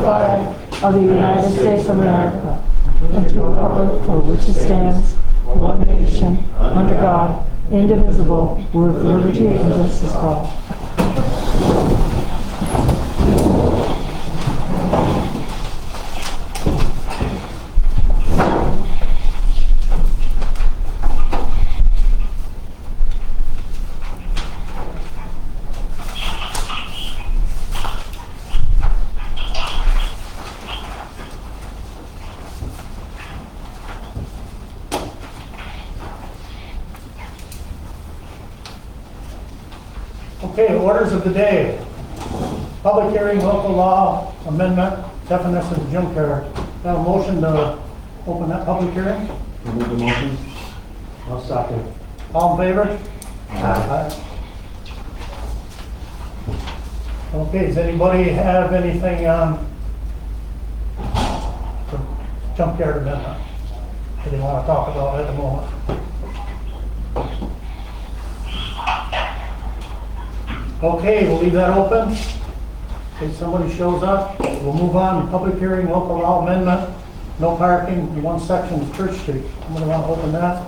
flag of the United States of America and to the republic for which it stands, one nation, under God, indivisible, with liberty and justice for all. Okay, orders of the day. Public hearing, local law, amendment, definition of junkyard. Got a motion to open that public hearing? Move the motion. I'll second. All in favor? Aye. Okay, does anybody have anything on the junkyard amendment that they want to talk about at the moment? Okay, we'll leave that open. In case somebody shows up, we'll move on. Public hearing, local law amendment, no parking in one section of Church Street. Somebody want to open that?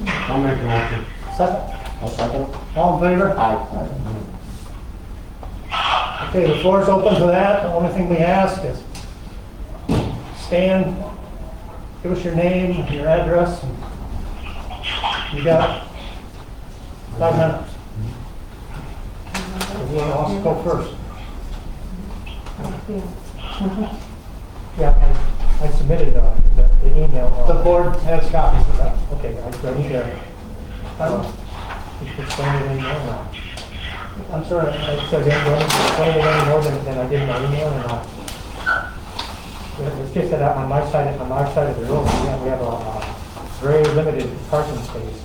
I'll make the motion. Second? I'll second. All in favor? Aye. Okay, the floor is open to that. The only thing we ask is stand, give us your name, your address, and you got 5 minutes. Who wants to go first? Yeah, I submitted the email. The board has copies of that. Okay, I need to. I don't know. You should explain it in there now. I'm sorry, I said I didn't explain it any more than I did in my email, and it's just that on my side of the room, we have a very limited parking space.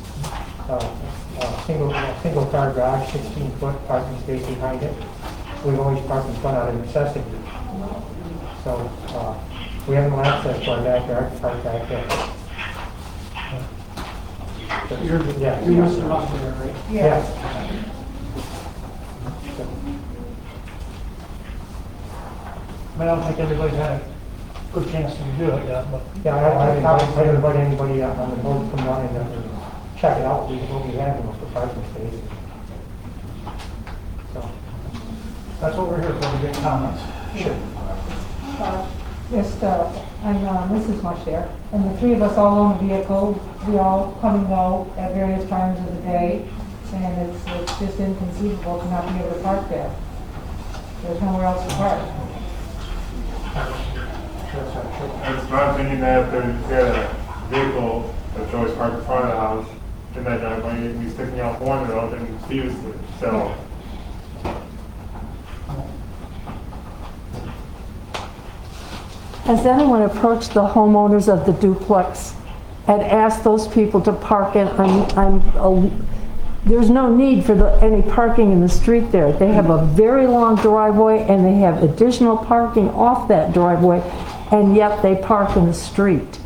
Single car garage, 16-foot parking space behind it. We've always parked in front out of necessity. So we have no access to our backyard to park back there. You're used to running there, right? Yeah. I don't think everybody's had a good chance to do it yet, but yeah, I invite anybody on the board to come down and check it out. What we have in the parking space. So that's what we're here for, to get comments. Sure. I'm Mrs. Musher, and the three of us all own a vehicle. We all come and go at various times of the day, and it's just inconceivable to not be able to park there. There's nowhere else to park. It's my opinion that if there's a vehicle that's always parked in front of the house, then that driveway would be sticking out one road and use it. So. Has anyone approached the homeowners of the duplex and asked those people to park in? There's no need for any parking in the street there. They have a very long driveway and they have additional parking off that driveway, and yet they park in the street.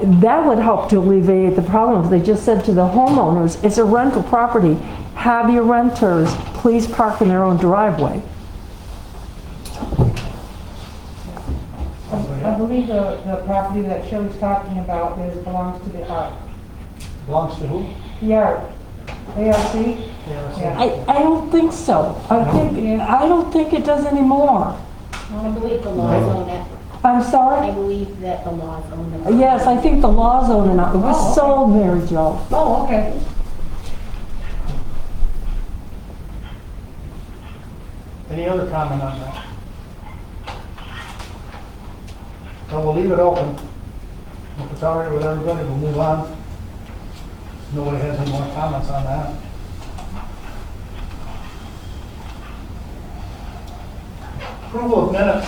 That would help to alleviate the problem if they just said to the homeowners, it's a rental property, have your renters please park in their own driveway. I believe the property that Shirley's talking about belongs to the Belongs to who? yard. ARC? Yeah. I don't think so. I don't think it does anymore. I believe the laws own it. I'm sorry? I believe that the laws own it. Yes, I think the laws own it now. It was sold, Mary Jo. Oh, okay. Any other comment on that? Well, we'll leave it open. If it's all right with everybody, we'll move on. Nobody has any more comments on that. Approval of minutes,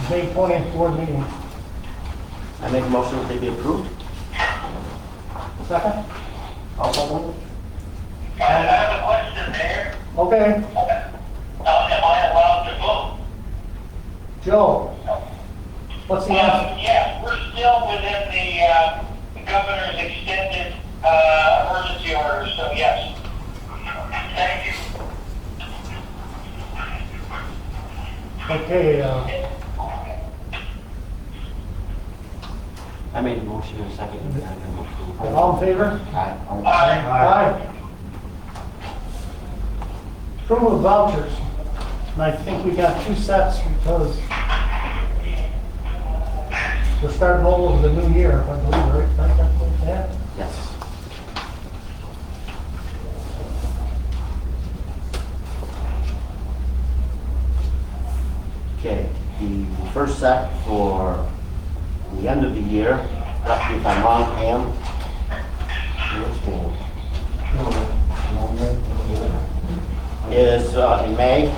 May 20th board meeting. I make a motion that they be approved. Second? I'll second. I have a question there. Okay. Am I allowed to vote? Joe, what's the answer? Yes, we're still within the governor's extended emergency order, so yes. Thank you. Okay, I made a motion in a second. all in favor? Aye. Aye. Approval of vouchers. And I think we got 2 sets because we're starting all over the new year, I believe, right? Yeah. Yes. Okay, the first set for the end of the year, correct me if I'm wrong, Pam. Is in May,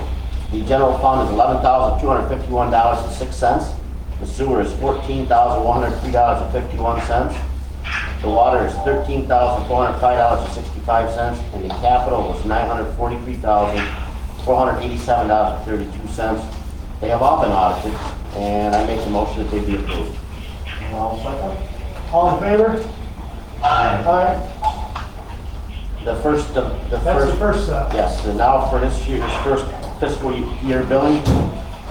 the general fund is $11,251.06. The sewer is $14,103.51. The water is $13,405.65, and the capital was $943,487.32. They have all been audited, and I make the motion that they be approved. All second. All in favor? Aye. The first, That's the first set. yes, and now for this year's first fiscal year billing,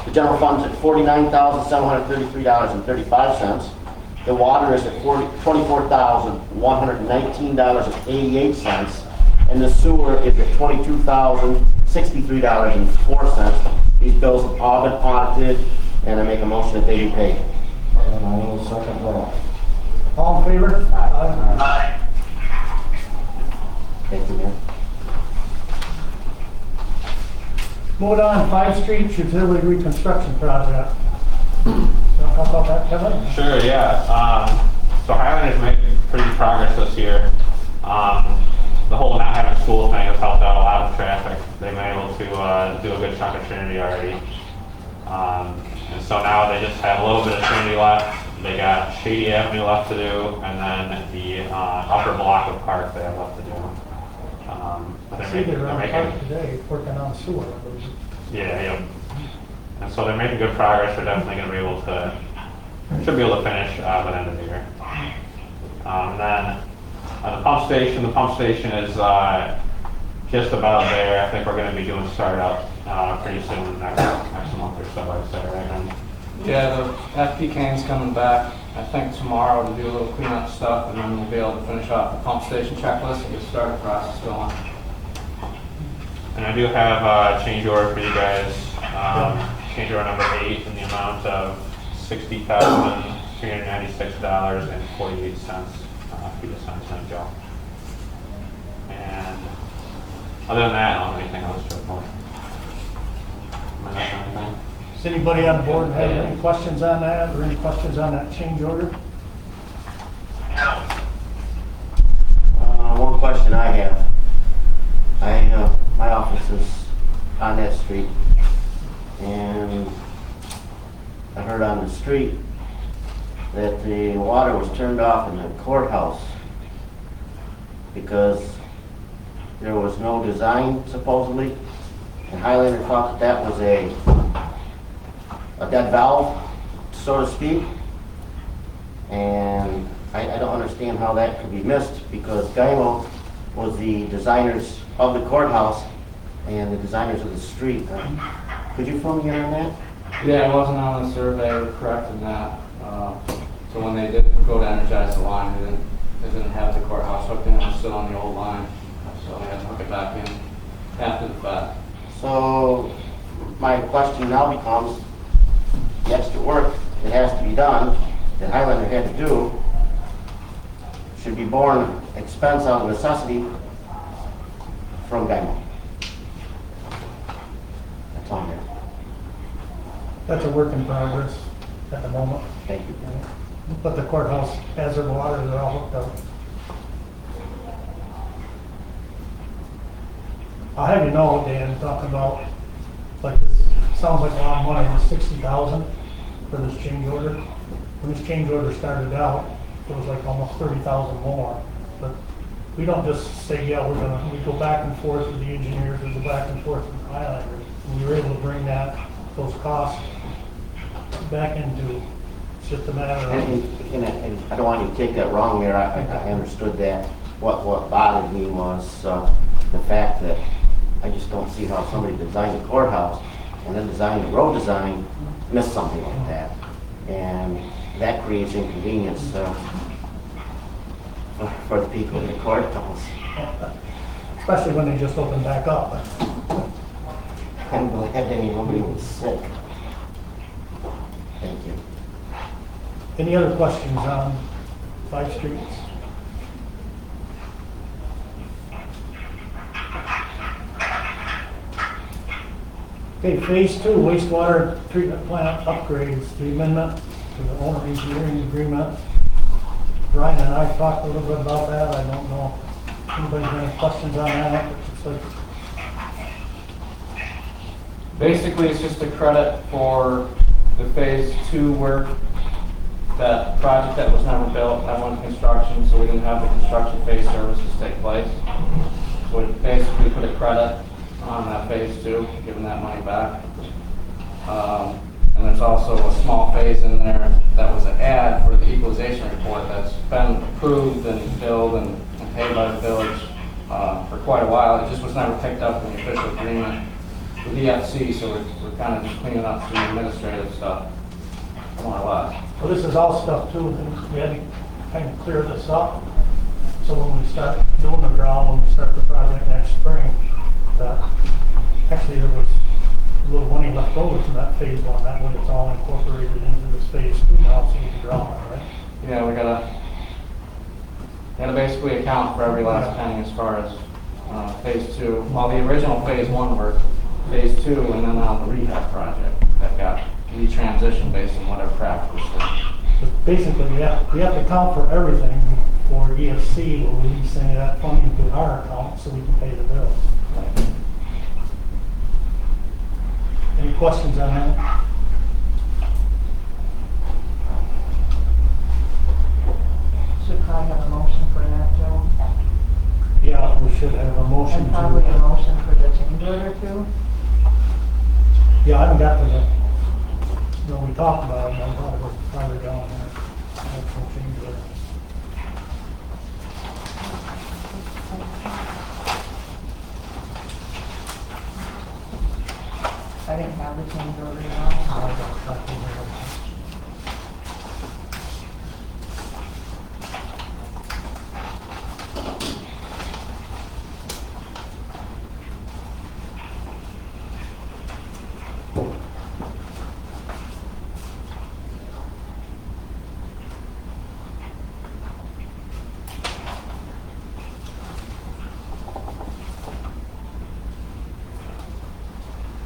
the general fund's at $49,733.35. The water is at $24,119.88, and the sewer is at $22,063.04. These bills have all been audited, and I make a motion that they be paid. And I will second that. All in favor? Aye. Thank you, Mayor. Moving on, 5th Street utility reconstruction project. Wanna talk about that, Kevin? Sure, yeah. So Highlanders made pretty good progress this year. The whole not having school thing has helped out a lot of traffic. They've been able to do a good chunk of Trinity already. And so now they just have a little bit of Trinity left. They got Shady Avenue left to do, and then the upper block of Park they have left to do. But I see they're they're on making, park today, working on sewer. yeah. And so they're making good progress. They're definitely going to be able to, should be able to finish by the end of the year. And then the pump station is just about there. I think we're going to be doing startup pretty soon, next month or so, I'd say, right? And Yeah, the FP cane's coming back, I think tomorrow, to do a little cleanup stuff, and then we'll be able to finish off the pump station checklist and get the starter process going. And I do have a change order for you guys, change order number 8 in the amount of $60,396.48 for the Sunset Joe. And other than that, I don't have anything else to report. Am I missing anything? Does anybody on the board have any questions on that, or any questions on that change order? No. One question I have. My office is on that street, and I heard on the street that the water was turned off in the courthouse because there was no design supposedly, and Highlander thought that was a dead valve, so to speak, and I don't understand how that could be missed, because Gymo was the designers of the courthouse and the designers of the street. Could you fill me in on that? Yeah, it wasn't on the survey, we corrected that. So when they did go to energize the line, they didn't have the courthouse hooked in, it was still on the old line. So they had to hook it back in after the fact. So my question now becomes, the extra work that has to be done, that Highlander had to do, should be borne expense out of necessity from Gymo. That's on there. That's a work in progress at the moment. Thank you. But the courthouse has their water, they're all hooked up. I'll have you know, Dan, talking about, like, this sounds like a lot of money, it's 60,000 for this change order. When this change order started out, it was like almost 30,000 more. But we don't just say, yeah, we go back and forth with the engineers, we go back and forth with the Highlanders. And we were able to bring those costs back into, it's just a matter of. And I don't want you to take that wrong, Mayor. I understood that. What bothered me was the fact that I just don't see how somebody designed the courthouse and the road design missed something like that. And that creates inconvenience for the people in the courthouse. Especially when they just open back up. I'm glad nobody was sick. Thank you. Any other questions on 5 streets? Okay, phase 2, wastewater treatment plant upgrades, the amendment to the owner engineering agreement. Brian and I talked a little bit about that. I don't know if anybody has any questions on that. It's like, Basically, it's just a credit for the phase 2 work, that project that was never built, that went construction, so we didn't have the construction phase services take place. So we basically put a credit on that phase 2, giving that money back. And there's also a small phase in there that was an ad for the equalization report that's been approved and billed and paid by the village for quite a while. It just was never picked up in the official agreement with EFC, so we're kind of just cleaning up some administrative stuff, more or less. well, this is all stuff too, that we had to kind of clear this up. So when we start doing the draw, when we start the project next spring, actually there was a little money left over from that phase 1. That way it's all incorporated into this phase 2 now, so we can draw on it, right? Yeah, we gotta basically account for every last penny as far as phase 2. Well, the original phase 1 work, phase 2, and then now the rehab project that got retransitioned based on whatever practice. So basically, we have to account for everything for EFC, but we need to send that funding to our account so we can pay the bills. Any questions on that? Should probably have a motion for that, Joe. Yeah, we should have a motion And probably a to, motion for the change order too. yeah, I haven't got to the, we talked about it, I thought it was probably down there. Actual change order. I didn't have the change order now. I got a copy here.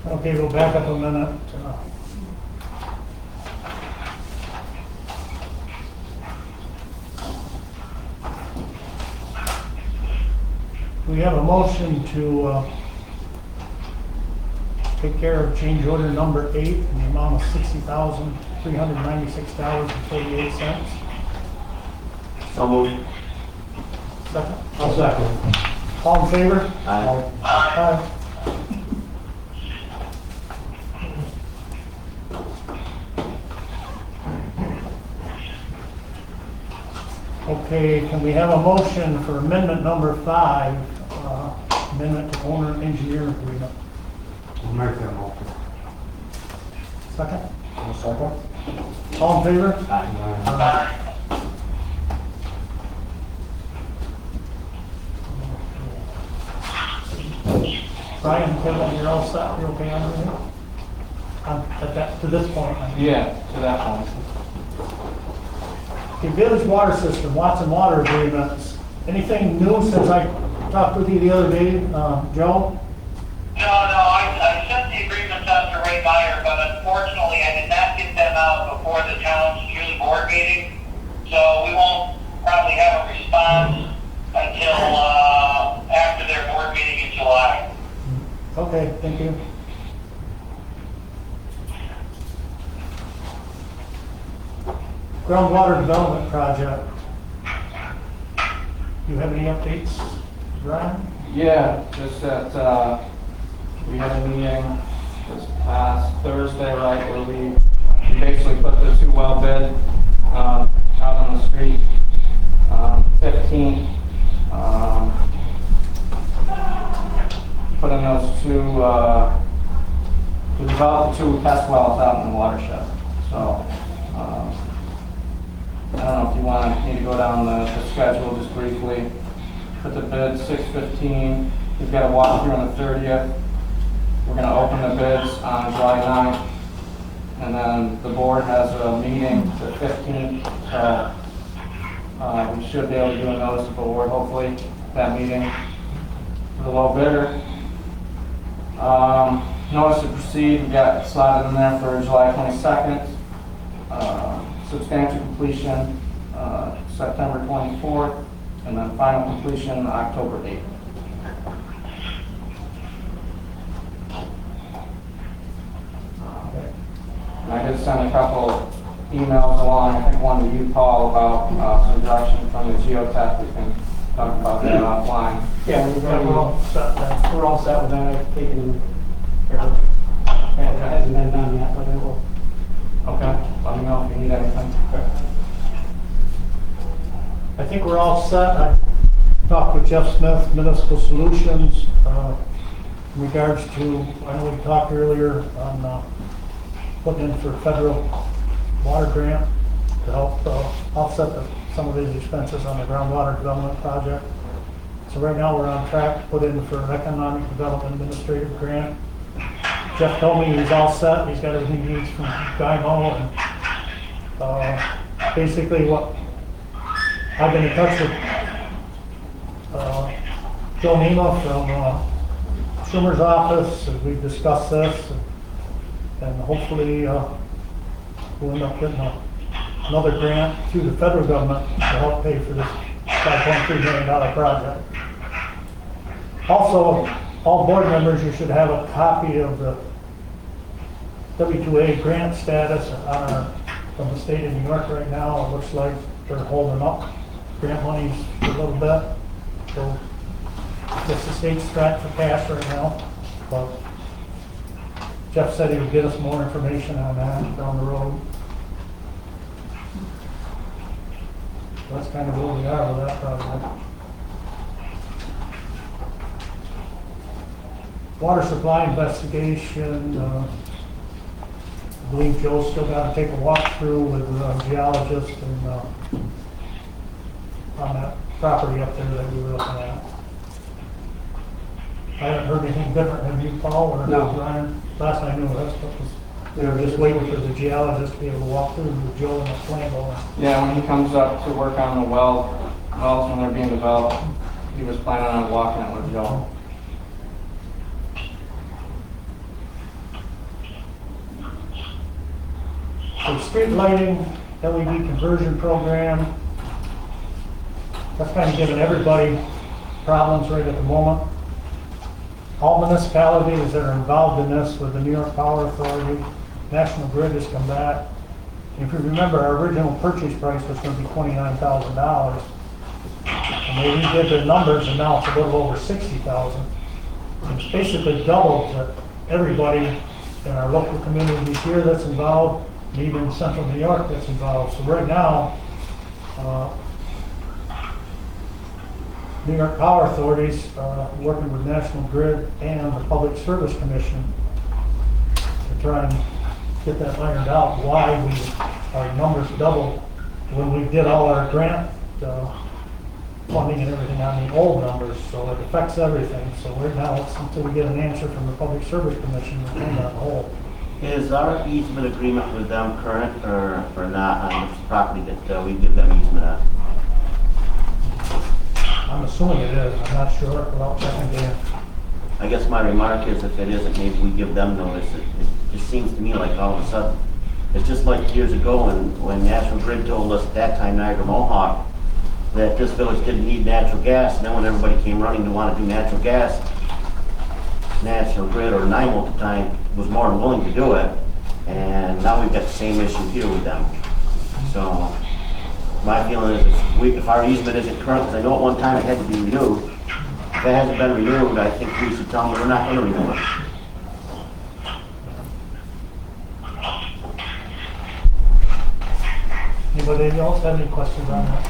Okay, we'll back up a minute. We have a motion to take care of change order number 8 in the amount of $60,396.48. So moved. Second? I'll second. All in favor? Aye. Aye. Okay, can we have a motion for amendment number 5, amendment to owner engineer agreement? I'll make that motion. Second? I'll second. All in favor? Aye. Brian, Kevin, you're all set, you're okay on everything? To this point? Yeah, to that point. Okay, village water system, Watson water agreements. Anything new since I talked with you the other day, Joe? No, I sent the agreements out to Ray Meyer, but unfortunately I did not get them out before the town's June board meeting. So we won't probably have a response until after their board meeting in July. Okay, thank you. Groundwater development project. You have any updates, Brian? Yeah, just that we had a meeting this past Thursday, right, where we basically put the 2 well bid out on the street, 15. Put in those 2 to the develop the 2 test wells out in the watershed. So, I don't know if you want me to go down the schedule just briefly. Put the bid 6/15. We've got a walkthrough on the 30th. We're going to open the bids on July 9th. And then the board has a meeting the 15th. So we should be able to do a notice of award, hopefully, that meeting for the low bidder. Notice to proceed, we got slotted in there for July 22nd. Substantial completion, September 24th, and then final completion, October 8th. And I did send a couple emails along, I think one to you, Paul, about some direction from the geotech. We can talk about that offline. Yeah, we're all set then. We're all set with that. I've taken care of it. And it hasn't been done yet, but it will. Okay, let me know if you need anything. I think we're all set. I talked with Jeff Smith, Municipal Solutions, in regards to, I know we talked earlier on putting in for federal water grant to help offset some of his expenses on the groundwater development project. So right now we're on track to put in for an economic development administrative grant. Jeff told me he's all set. He's got everything he needs from Gymo, and basically what I've been in touch with Joe Nema from Schumer's office, and we've discussed this, and hopefully we'll end up getting another grant through the federal government to help pay for this $5.3 million project. Also, all board members, you should have a copy of the W2A grant status from the state of New York right now. It looks like they're holding up grant monies a little bit. So I guess the state's strapped for cash right now. But Jeff said he would get us more information on that down the road. So that's kind of where we are with that project. Water supply investigation, I believe Joe's still got to take a walk through with a geologist and on that property up there that we were looking at. I haven't heard anything different. Have you, Paul, or No. Ryan? Last I knew, that's what was, they were just waiting for the geologist to be able to walk through with Joe and the Flambeau. Yeah, when he comes up to work on the wells when they're being developed, he was planning on walking it with Joe. So street lighting, LED conversion program, that's kind of giving everybody problems right at the moment. All municipalities that are involved in this with the New York Power Authority, National Grid has come back. If you remember, our original purchase price was going to be $29,000. And they redid their numbers and now it's a little over $60,000. It's basically doubled to everybody in our local communities here that's involved, and even central New York that's involved. So right now, New York Power Authorities, working with National Grid and the Public Service Commission to try and get that ironed out, why our numbers doubled when we did all our grant funding and everything on the old numbers. So it affects everything. So right now, it's until we get an answer from the Public Service Commission, we're kind of on hold. Is our easement agreement with them current or not on this property that we give them easement on? I'm assuming it is. I'm not sure. Without checking again. I guess my remark is if it isn't, maybe we give them notice. It just seems to me like all of a sudden, it's just like years ago when National Grid told us at that time, Niagara Mohawk, that this village didn't need natural gas. And then when everybody came running to want to do natural gas, National Grid, or NIMO at the time, was more than willing to do it. And now we've got the same issue here with them. So my feeling is if our easement isn't current, because I know at one time it had to be renewed, if it hasn't been renewed, I think we should tell them we're not going to renew it. Anybody else have any questions on that?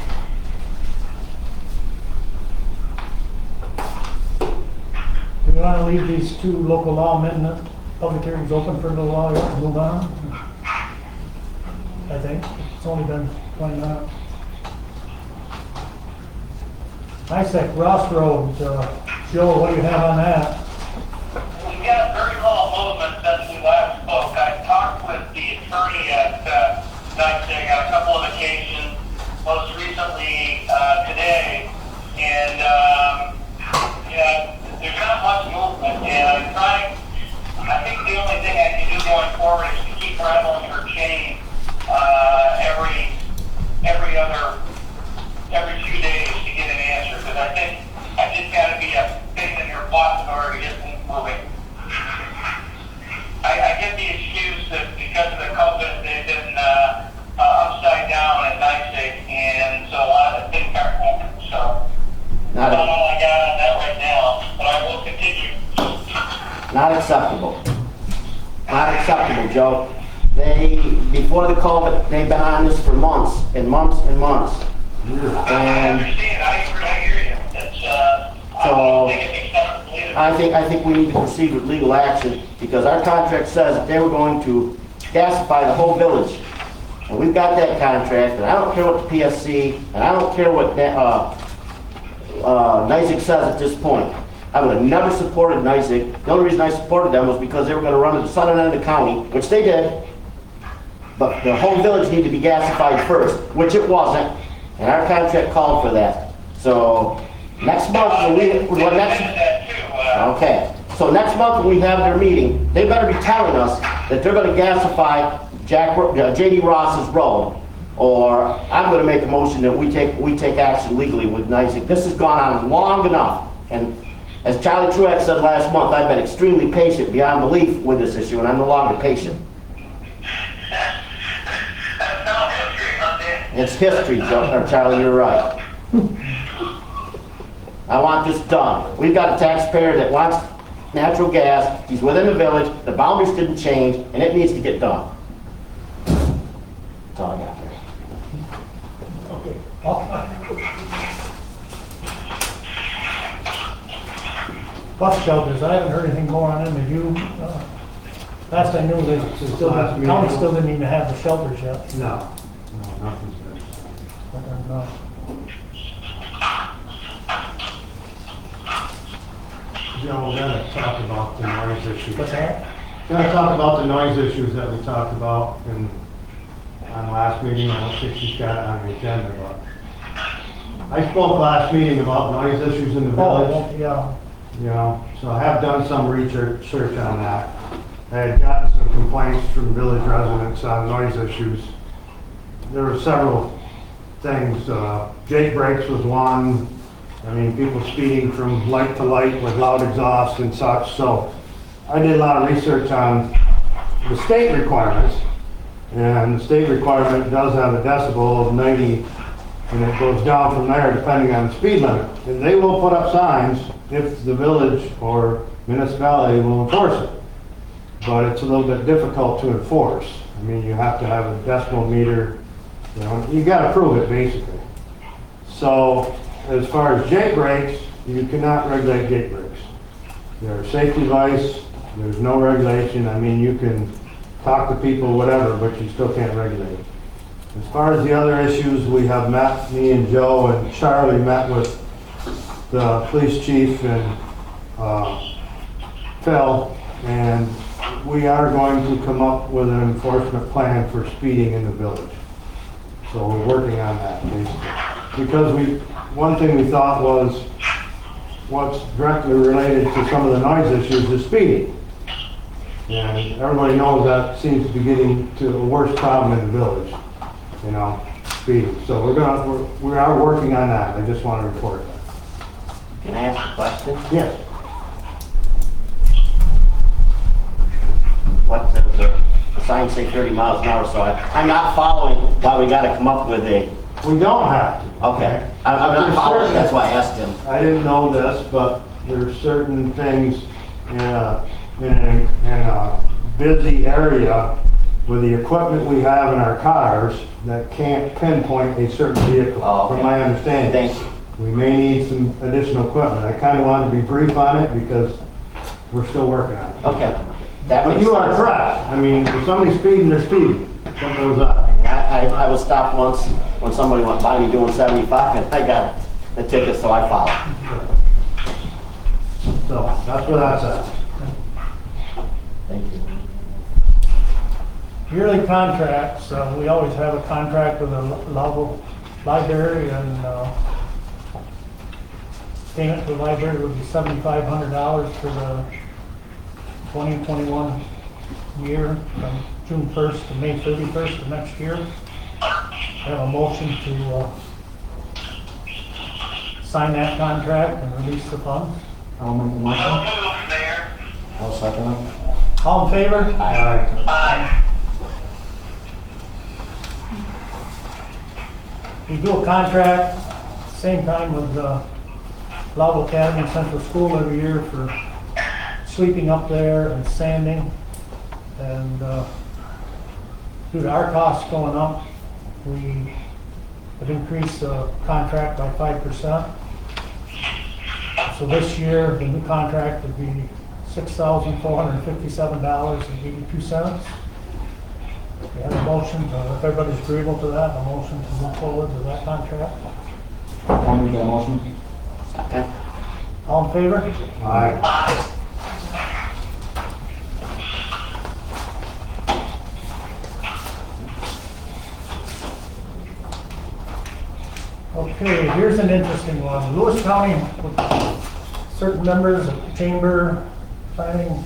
Do we want to leave these two local law amendments public hearing's open for a little while, to move on. I think, it's only been 20 minutes. ISAC Ross Road, Joe, what do you have on that? We've got very little movement since we last spoke. I talked with the attorney at Nightstick on a couple of occasions, most recently today, and yeah, there's not much movement, and I'm trying, I think the only thing I can do going forward is to keep rattling her chain every few days to get an answer, because I think I just got to be a pig in your pot in order to get things moving. I get the excuse that because of the COVID, they've been upside down at Nightstick, and so a lot of things aren't moving. So that's all I got on that right now, but I will continue. Not acceptable. Not acceptable, Joe. Before the COVID, they've been on this for months and months and months. I And understand. I hear you. It's, So, I I think we need to proceed with legal action because our contract says that they were going to gasify the whole village. And we've got that contract, and I don't care what the PSC, and I don't care what NYSEG says at this point. I would have never supported NYSEG. The only reason I supported them was because they were going to run to the southern end of the county, which they did. But the whole village needed to be gasified first, which it wasn't, and our contract called for that. So next month, okay. So next month when we have their meeting, they better be telling us that they're going to gasify J.D. Ross's road, or I'm going to make a motion that we take action legally with NYSEG. This has gone on long enough, and as Charlie Truex said last month, I've been extremely patient beyond belief with this issue, and I'm no longer patient. It's history, Charlie, you're right. I want this done. We've got a taxpayer that wants natural gas, he's within the village, the boundaries didn't change, and it needs to get done. That's all I got there. Okay. Bus shelters, I haven't heard anything more on them. Have you? Last I knew, the county still didn't even have the shelters yet. No, nothing's there. No. Joe, we're gonna talk about the noise issues. What's that? Gonna talk about the noise issues that we talked about on last meeting. I don't think she's got it on the agenda, but I spoke last meeting about noise issues in the village. Oh, yeah. You know, so I have done some research on that. I had gotten some complaints from village residents on noise issues. There were several things. Jake brakes was one. I mean, people speeding from light to light with loud exhaust and such. So I did a lot of research on the state requirements. And the state requirement does have a decibel of 90, and it goes down from there depending on the speed limit. And they will put up signs if the village or municipality will enforce it. But it's a little bit difficult to enforce. I mean, you have to have a decibel meter, you know, you gotta prove it basically. So, as far as gate brakes, you cannot regulate gate brakes. They're a safety device, there's no regulation. I mean, you can talk to people, whatever, but you still can't regulate it. As far as the other issues, we have met, me and Joe and Charlie met with the police chief and Phil, and we are going to come up with an enforcement plan for speeding in the village. So we're working on that basically. Because one thing we thought was what's directly related to some of the noise issues is speeding. And everybody knows that seems to be getting to a worse problem in the village, you know, speeding. So we are working on that. I just want to report that. Can I ask a question? Yes. What the signs say 30 miles an hour, so I'm not following why we gotta come up with a, We don't have to. okay. I'm not following, that's why I asked him. I didn't know this, but there's certain things in a busy area with the equipment we have in our cars that can't pinpoint a certain vehicle, Oh, okay. from my understanding. Thank you. We may need some additional equipment. I kind of wanted to be brief on it because we're still working on it. Okay. That But makes you are sense. correct. I mean, if somebody's speeding, they're speeding. Something goes up. I was stopped once when somebody went by me doing 75 and I got the ticket, so I followed. So, that's where that's at. Thank you. Yearly contracts, we always have a contract with the Lowville library, and payment to the library would be $7,500 for the 2021 year, from June 1st to May 31st of next year. I have a motion to sign that contract and release the funds. I'll make the motion. So moved, Mayor. I'll second it. All in favor? Aye. Aye. We do a contract, same time with Lowville Academy Central School every year for sweeping up there and sanding. And due to our costs going up, we have increased the contract by 5%. So this year, the new contract would be $6,457.82. We have a motion, if everybody's agreeable to that, a motion to move forward with that contract. I'll make that motion. Okay. All in favor? Aye. Okay, here's an interesting one. Lewis County, certain members of the chamber, planning,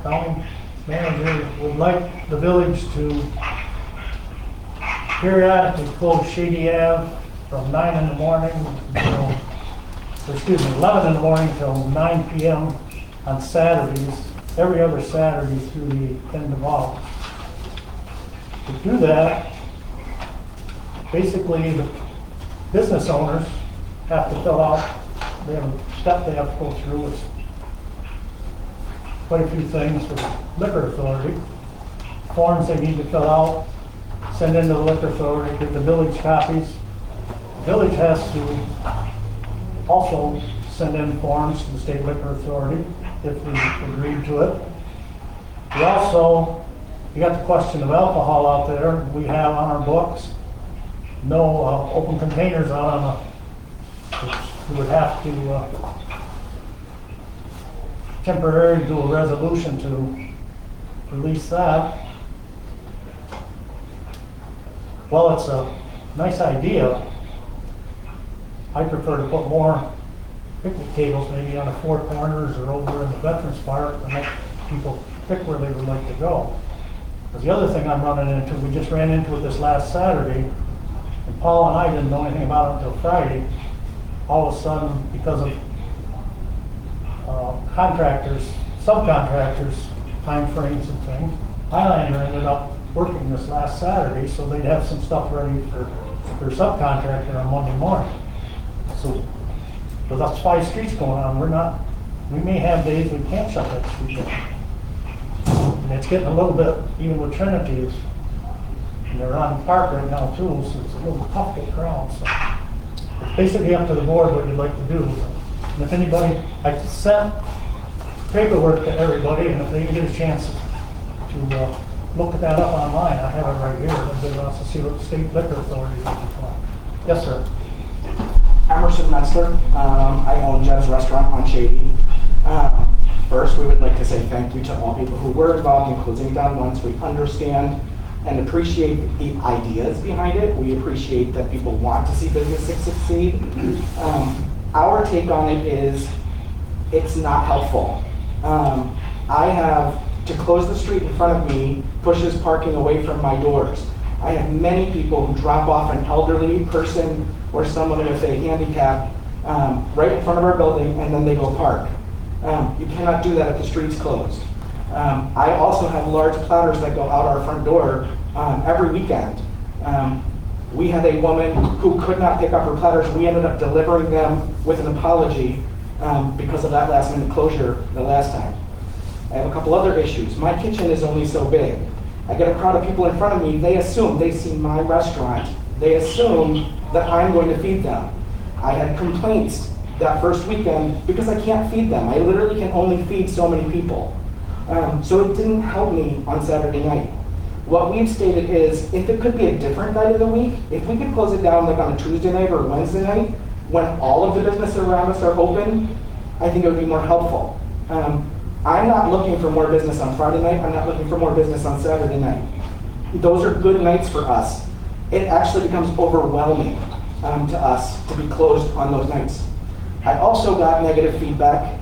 county manager would like the village to periodically close Shady Ave from 9 in the morning until, 11 in the morning till 9 p.m. on Saturdays, every other Saturday through the end of August. To do that, basically the business owners have to fill out, they have a step they have to go through. It's quite a few things for the liquor authority. Forms they need to fill out, send in to the liquor authority, get the village copies. The village has to also send in forms to the state liquor authority if we agree to it. We also, you got the question of alcohol out there. We have on our books no open containers out on the, we would have to temporarily do a resolution to release that. Well, it's a nice idea. I prefer to put more picnic tables maybe on the four corners or over in the Veterans Park and let people pick where they would like to go. Because the other thing I'm running into, we just ran into it this last Saturday, and Paul and I didn't know anything about it until Friday. All of a sudden, because of contractors, subcontractors, time frames and things, Highlander ended up working this last Saturday, so they'd have some stuff ready for their subcontractor on Monday morning. So, with us 5 streets going on, we may have days we can't shut that street down. And it's getting a little bit, even with Trinity, and they're on Park right now too, so it's a little tough to get around. So it's basically up to the board what you'd like to do. And if anybody, I sent paperwork to everybody, and if they can get a chance to look at that up online, I have it right here. Everybody wants to see what the state liquor authority is looking for. Yes, sir. Emerson Metzler. I own Jeb's Restaurant on Shady. First, we would like to say thank you to all people who were involved in closing down once. We understand and appreciate the ideas behind it. We appreciate that people want to see businesses succeed. Our take on it is it's not helpful. I have to close the street in front of me pushes parking away from my doors. I have many people who drop off an elderly person or someone with a handicap right in front of our building, and then they go park. You cannot do that if the street's closed. I also have large platters that go out our front door every weekend. We had a woman who could not pick up her platters. We ended up delivering them with an apology because of that last minute closure the last time. I have a couple other issues. My kitchen is only so big. I get a crowd of people in front of me, they assume they see my restaurant. They assume that I'm going to feed them. I had complaints that first weekend because I can't feed them. I literally can only feed so many people. So it didn't help me on Saturday night. What we've stated is, if it could be a different night of the week, if we could close it down like on a Tuesday night or a Wednesday night, when all of the businesses around us are open, I think it would be more helpful. I'm not looking for more business on Friday night. I'm not looking for more business on Saturday night. Those are good nights for us. It actually becomes overwhelming to us to be closed on those nights. I also got negative feedback.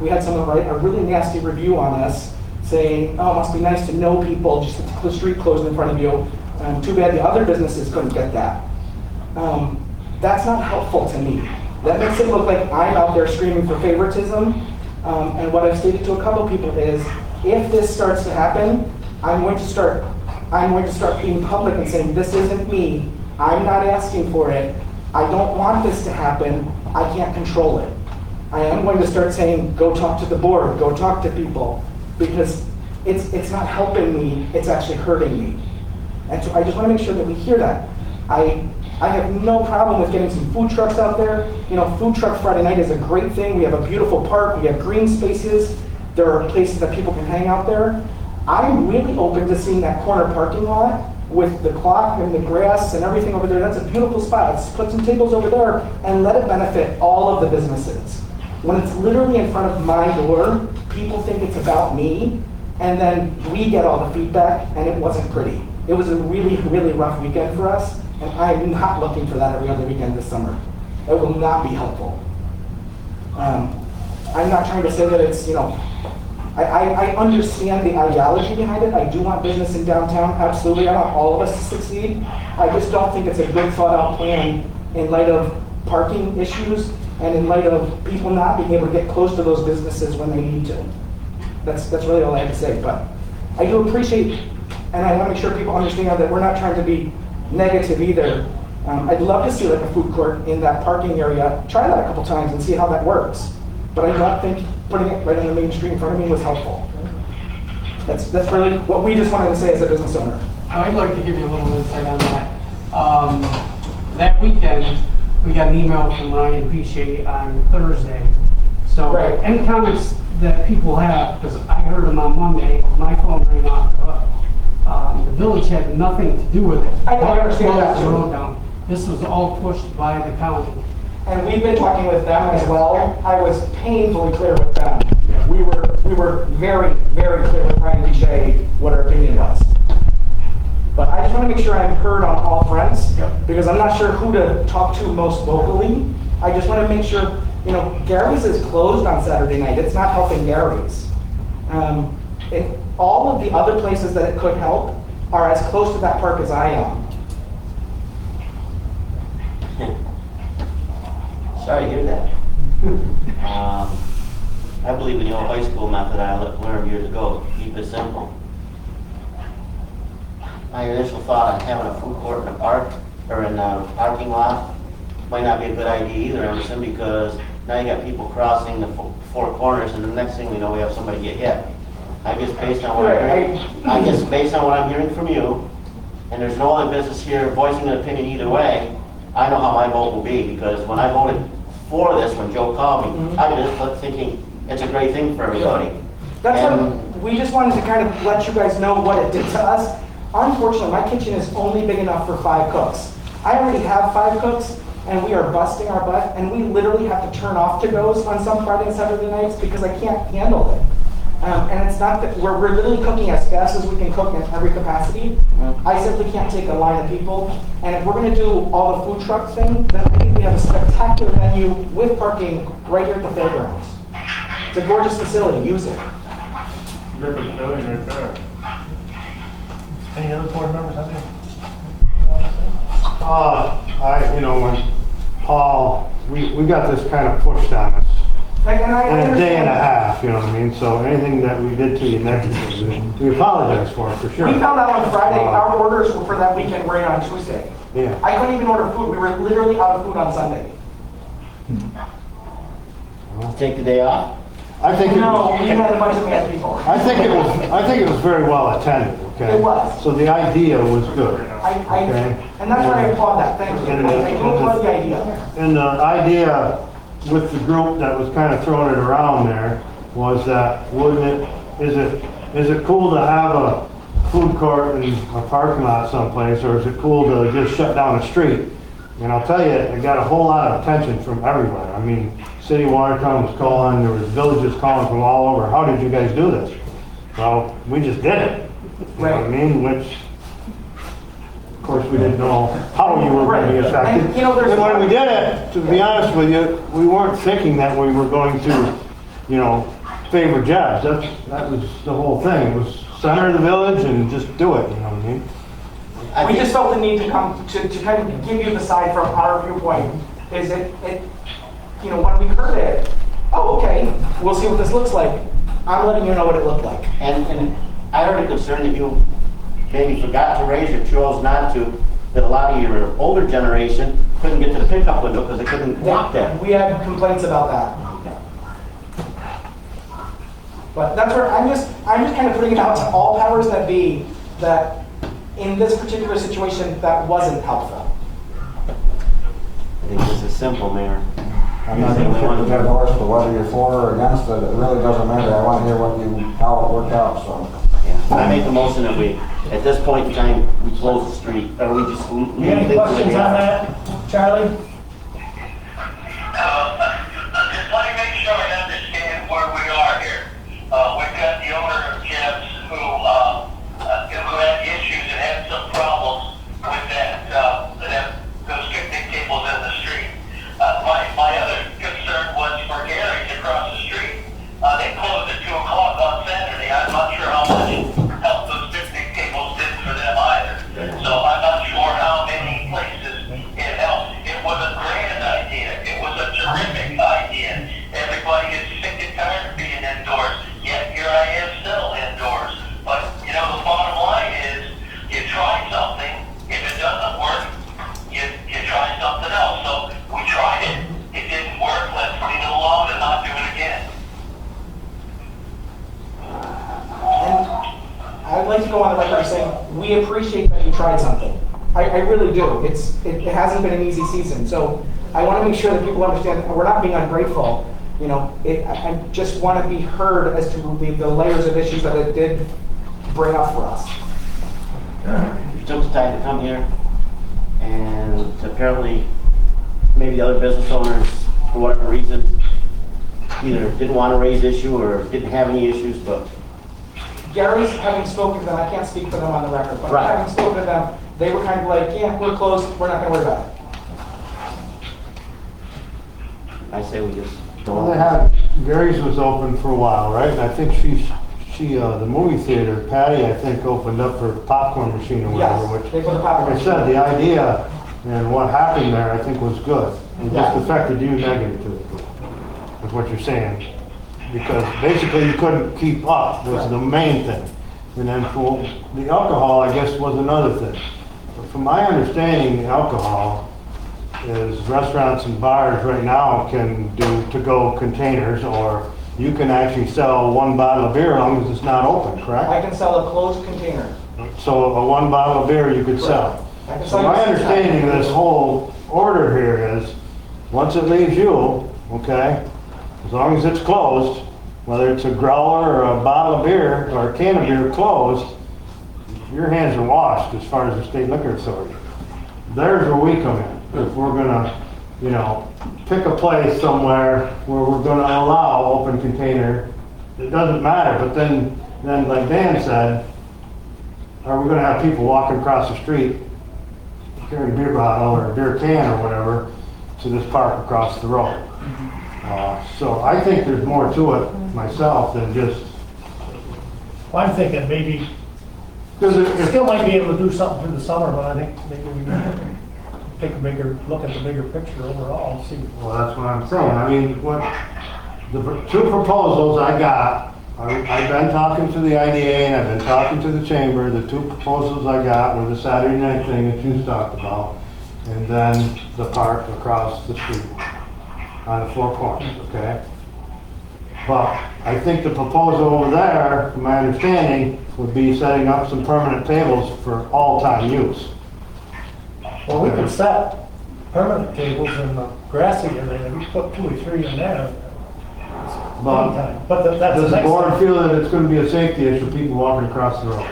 We had someone write a really nasty review on us saying, oh, it must be nice to know people just at the street closed in front of you. Too bad the other businesses couldn't get that. That's not helpful to me. That makes it look like I'm out there screaming for favoritism. And what I've stated to a couple people is, if this starts to happen, I'm going to start being public and saying, this isn't me. I'm not asking for it. I don't want this to happen. I can't control it. I am going to start saying, go talk to the board, go talk to people, because it's not helping me, it's actually hurting me. And so I just want to make sure that we hear that. I have no problem with getting some food trucks out there. You know, Food Truck Friday night is a great thing. We have a beautiful park, we have green spaces, there are places that people can hang out there. I'm really open to seeing that corner parking lot with the clock and the grass and everything over there. That's a beautiful spot. Let's put some tables over there and let it benefit all of the businesses. When it's literally in front of my door, people think it's about me, and then we get all the feedback, and it wasn't pretty. It was a really, really rough weekend for us, and I'm not looking for that every other weekend this summer. It will not be helpful. I'm not trying to say that it's, you know, I understand the ideology behind it. I do want business in downtown, absolutely. I want all of us to succeed. I just don't think it's a good thought out plan in light of parking issues and in light of people not being able to get close to those businesses when they need to. That's really all I have to say. But I do appreciate, and I want to make sure people understand that we're not trying to be negative either. I'd love to see like a food court in that parking area. Try that a couple times and see how that works. But I don't think putting it right on the main street in front of me was helpful. That's really what we just wanted to say as a business owner. I'd like to give you a little insight on that. That weekend, we got an email from Ryan Pichet on Thursday. So any comments that people have, because I heard them on Monday, my phone rang off the hook. The village had nothing to do with it. I understand that the too. road down. This was all pushed by the county. And we've been talking with them as well. I was painfully clear with them. We were very, very clear with Ryan Pichet what our opinion was. But I just want to make sure I'm heard on all fronts, because I'm not sure who to talk to most vocally. I just want to make sure, you know, Gary's is closed on Saturday night. It's not helping Gary's. All of the other places that it could help are as close to that park as I am. Sorry to hear that. I believe in the old high school method I learned years ago. Keep it simple. My initial thought on having a food court in a park or in a parking lot might not be a good idea either, Emerson, because now you got people crossing the four corners, and the next thing we know, we have somebody get hit. I guess based on what I'm hearing from you, and there's no other business here voicing an opinion either way, I know how my vote will be, because when I voted for this, when Joe called me, I was just thinking it's a great thing for everybody. That's what we just wanted to kind of let you guys know what it did to us. Unfortunately, my kitchen is only big enough for 5 cooks. I already have 5 cooks, and we are busting our butt, and we literally have to turn off to-goes on some Friday and Saturday nights because I can't handle it. And it's not that we're literally cooking as fast as we can cook in every capacity. I simply can't take a line of people. And if we're going to do all the food truck thing, then I think we have a spectacular venue with parking right here at the fairgrounds. It's a gorgeous facility. Use it. Rip a building right there. Any other board members have any? When Paul, we got this kind of pushed on us And in a day and a half, you know what I mean? So anything that we did to you negatively, we apologize for sure. We found out on Friday, our orders for that weekend were in on Tuesday. Yeah. I couldn't even order food. We were literally out of food on Sunday. Take the day off? I think No, we had a bunch of mad people. I think it was very well attended, okay? It was. So the idea was good. And that's why I applaud that. Thank you. I do applaud the idea. And the idea with the group that was kind of throwing it around there was that wouldn't it is it cool to have a food court in a parking lot someplace, or is it cool to just shut down the street? And I'll tell you, it got a whole lot of attention from everywhere. I mean, City of Watertown was calling, there was villages calling from all over, how did you guys do this? Well, we just did it. You know what I mean? Which, of course, we didn't know how you were going to be affected. And, you know, there's- And when we did it, to be honest with you, we weren't thinking that we were going to, you know, favor jobs. That was the whole thing. It was center of the village and just do it, you know what I mean? We just felt the need to come to kind of give you the side from our viewpoint. Is it, you know, when we heard it, oh, okay, we'll see what this looks like. I'm letting you know what it looked like. And I heard a concern that you maybe forgot to raise or chose not to, that a lot of your older generation couldn't get to the pickup window because they couldn't walk there. We had complaints about that. But that's where I'm just kind of putting it out to all powers that be that in this particular situation that wasn't helpful. I think this is simple, Mayor. I'm not going to kick the dead horse, but whether you're for or against it, it really doesn't matter. I want to hear how it worked out, so. Yeah. I make the motion that we, at this point in time, we close the street, or we just leave You got any questions on that, Charlie? Just let me make sure I understand where we are here. We've got the owner of Jeff's who had issues and had some problems with those picnic tables in the street. My other concern was for Gary's across the street. They closed at 2 o'clock on Saturday. I'm not sure how much help those picnic tables did for them either. So I'm not sure how many places it helped. It was a grand idea. It was a terrific idea. Everybody is sick and tired of being indoors. Yet here I am still indoors. But, you know, the bottom line is you try something. If it doesn't work, you try something else. So we tried it. It didn't work. Let's leave it alone and not do it again. And I'd like to go on the record saying we appreciate that you tried something. I really do. It hasn't been an easy season, so I want to make sure that people understand we're not being ungrateful. You know, I just want to be heard as to the layers of issues that it did bring up for us. You took the time to come here, and apparently maybe the other business owners, for whatever reason, either didn't want to raise issue or didn't have any issues, but Gary's, having spoken to them, I can't speak for them on the record, but Right. having spoken to them, they were kind of like, yeah, we're closed, we're not going to worry about it. I say we just Well, don't. they had, Gary's was open for a while, right? And I think the movie theater, Patty, I think, opened up her popcorn machine or whatever, Yes, which, they put a popcorn like I said, the idea and what happened there, I think, was good. It just affected you negatively, with what you're saying. Because basically you couldn't keep up was the main thing. And then for the alcohol, I guess, was another thing. But from my understanding, alcohol is restaurants and bars right now can do to-go containers, or you can actually sell one bottle of beer as long as it's not open, correct? I can sell a closed container. So a one bottle of beer you could sell. I can So sell my you- understanding of this whole order here is, once it leaves you, okay, as long as it's closed, whether it's a growler or a bottle of beer or a can of beer closed, your hands are washed as far as the state liquor authority. There's where we come in. If we're gonna, you know, pick a place somewhere where we're gonna allow open container, it doesn't matter, but then like Dan said, are we gonna have people walking across the street carrying a beer bottle or a beer can or whatever to this park across the road? So I think there's more to it myself than just, Well, I'm thinking maybe, because we still might be able to do something through the summer, but I think maybe we need to take a bigger, look at the bigger picture overall, and see. well, that's what I'm saying. I mean, what, the two proposals I got, I've been talking to the IDA and I've been talking to the chamber. The two proposals I got were the Saturday night thing that you talked about, and then the park across the street on the Four Corners, okay? But I think the proposal over there, from my understanding, would be setting up some permanent tables for all-time use. Well, we could set permanent tables in the grassy area, we put 2 or 3 in there. But anytime. But that's the does the next board thing. feel that it's gonna be a safety issue, people walking across the road?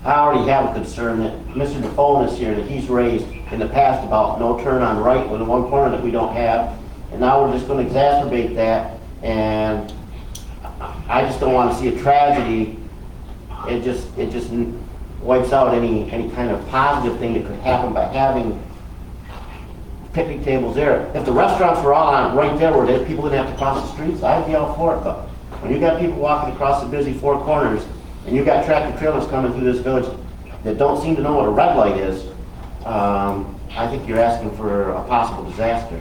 I already have a concern that Mr. DeFone is here, that he's raised in the past about no turn on right with the one corner that we don't have. And now we're just gonna exacerbate that, and I just don't wanna see a tragedy. It just wipes out any kind of positive thing that could happen by having picnic tables there. If the restaurants were all on right there where people didn't have to cross the streets, I'd be all for it, but when you got people walking across the busy four corners, and you got tractor trailers coming through this village that don't seem to know what a red light is, I think you're asking for a possible disaster.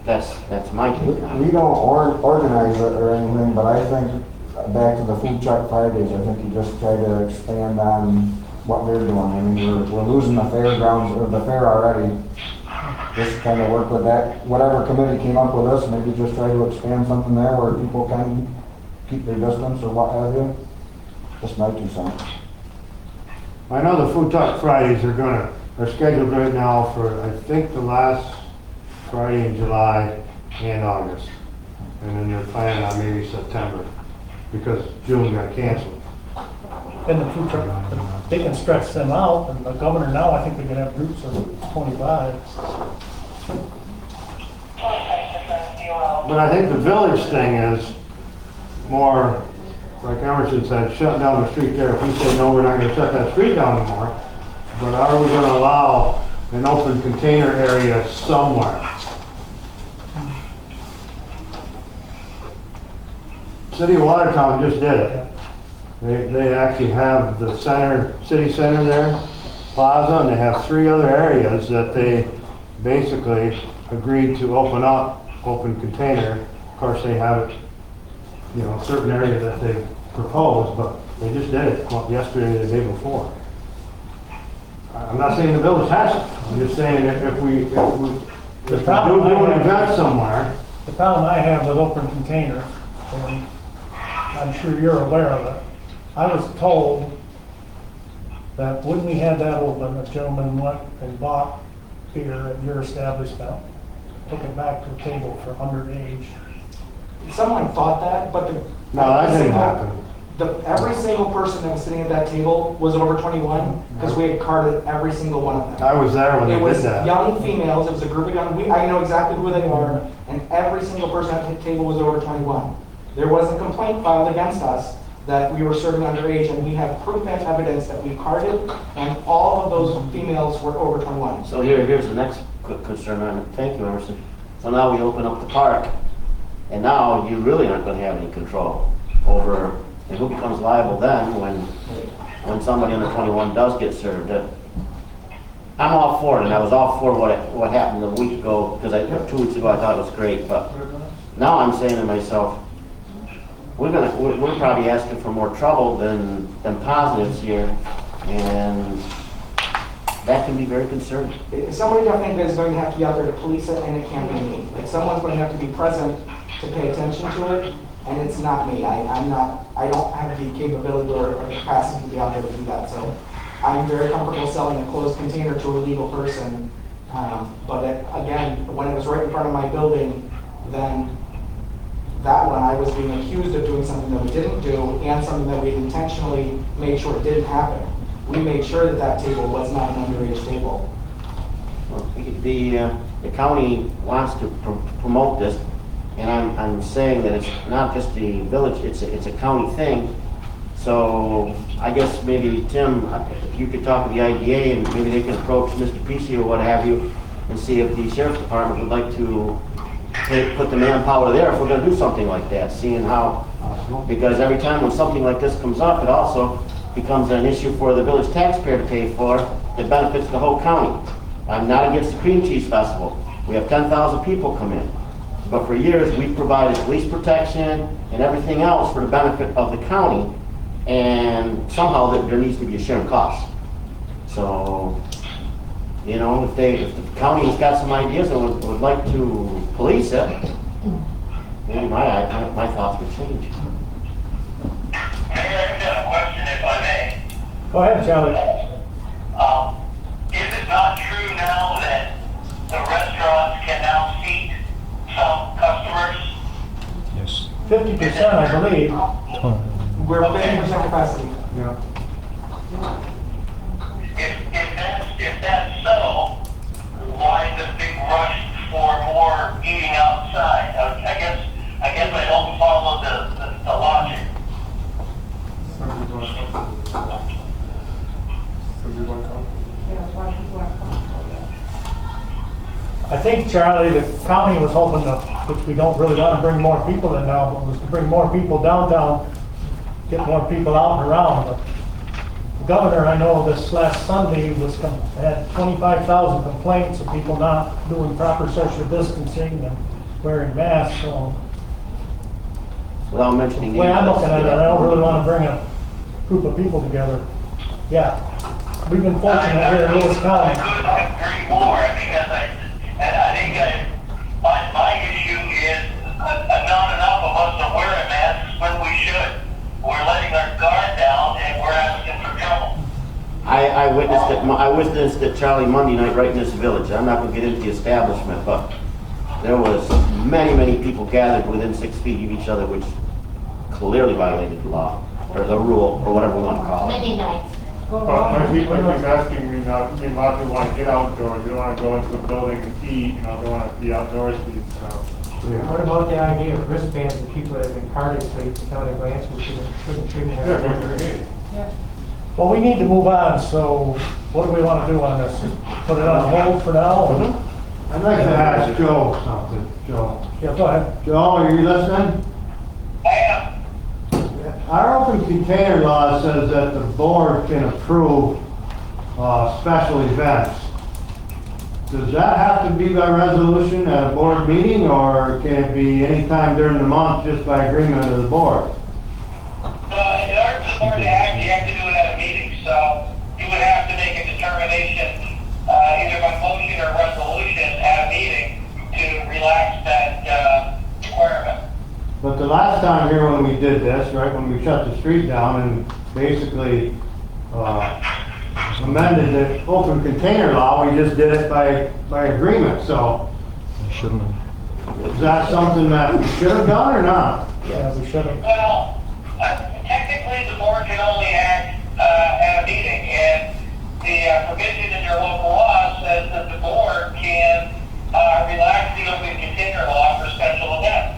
That's my take on it. We don't organize it or anything, but I think, back to the food truck Fridays, I think you just try to expand on what they're doing. I mean, we're losing the fairgrounds, or the fair already. Just kind of work with that, whatever committee came up with us, maybe just try to expand something there where people can keep their distance or what have you. Just my 2 cents. I know the Food Truck Fridays are scheduled right now for, I think, the last Friday in July and August. And then they're planning on maybe September, because June got canceled. And the food truck, they can stretch them out, and the governor now, I think we can have groups of 25. But I think the village thing is more, like Emerson said, shutting down the street there. If we say, no, we're not gonna shut that street down anymore, but are we gonna allow an open container area somewhere? City of Watertown just did it. They actually have the city center there, plaza, and they have 3 other areas that they basically agreed to open up, open container. Of course, they have it, a certain area that they proposed, but they just did it yesterday or the day before. I'm not saying the village has it. I'm just saying if we do an event somewhere. The problem I have with open containers, and I'm sure you're aware of it, I was told that when we had that open, a gentleman went and bought beer at your establishment, took it back to the table for underage. Someone thought that, but No, that didn't happen. every single person that was sitting at that table was over 21, because we had carded every single one of them. I was there when they It did was that. young females, it was a group of I know exactly who they are, and every single person at the table was over 21. There was a complaint filed against us that we were serving underage, and we have proof and evidence that we carded, and all of those females were over 21. So here's the next quick concern on it. Thank you, Emerson. So now we open up the park, and now you really aren't going to have any control over, and who becomes liable then when somebody under 21 does get served. I'm all for it, and I was all for what happened a week ago, because 2 weeks ago I thought it was great, but now I'm saying to myself, we're probably asking for more trouble than positives here, and that can be very concerning. Somebody definitely is going to have to be out there to police it, and it can't be me. Like, someone's going to have to be present to pay attention to it, and it's not me. I don't have the capability or capacity to be out there to do that. So I'm very comfortable selling a closed container to a legal person. But again, when it was right in front of my building, then that one I was being accused of doing something that we didn't do, and something that we intentionally made sure didn't happen. We made sure that table was not an underage table. Well, the county wants to promote this, and I'm saying that it's not just the village, it's a county thing. So I guess maybe, Tim, if you could talk to the IDA, and maybe they can approach Mr. Pesci or what have you, and see if the sheriff's department would like to put the manpower there if we're going to do something like that, seeing how, because every time when something like this comes up, it also becomes an issue for the village taxpayer to pay for that benefits the whole county. I'm not against the Cream Cheese Festival. We have 10,000 people come in. But for years, we've provided police protection and everything else for the benefit of the county, and somehow there needs to be a sharing cost. So, if the county has got some ideas and would like to police it, maybe my thoughts would change. Mayor, I just have a question, if I may. Go ahead, Charlie. Is it not true now that the restaurants can now seat some 50%, I believe. We're 50% capacity. Yeah. If that's so, why the big rush for more eating outside? I guess I don't follow the logic. Somebody want to come? Somebody want to come? Yeah, why people are comfortable. I think, Charlie, the county was hoping to, which we don't really want to bring more people in now, but was to bring more people downtown, get more people out and around. But the governor, I know this last Sunday had 25,000 complaints of people not doing proper social distancing and wearing masks, so Without mentioning the way I'm looking at it, I don't really want to bring a group of people together. Yeah, we've been fortunate here in Lewis County. I agree more. I think my issue is not enough of us are wearing masks when we should. We're letting our guard down and we're asking for trouble. I witnessed it, Charlie, Monday night right in this village. I'm not going to get into the establishment, but there was many people gathered within 6 feet of each other, which clearly violated the law, or the rule, or whatever we want to call it. Many nights. But he's asking me now, a lot of people want to get outdoors, they don't want to go into the building and eat, they want to be outdoors to eat, so. What about the idea of wristbands and people that have been carded so you can tell their glance we shouldn't treat Yeah, them? great. Well, we need to move on, so what do we want to do on this? Put it on hold for now? I'd like to ask Joe something. Joe. Yeah, go ahead. Joe, are you listening? I am. Our open container law says that the board can approve special events. Does that have to be by resolution at a board meeting, or can it be any time during the month just by agreement of the board? In order for the board to act, you have to do it at a meeting, so you would have to make a determination, either by motion or resolution at a meeting to relax that requirement. But the last time here when we did this, right, when we shut the street down and basically amended the open container law, we just did it by agreement, so. Shouldn't have. Is that something that we should have done or not? Yeah, we should have. Well, technically, the board can only act at a meeting, and the provision in your local law says that the board can relax the open container law for special events.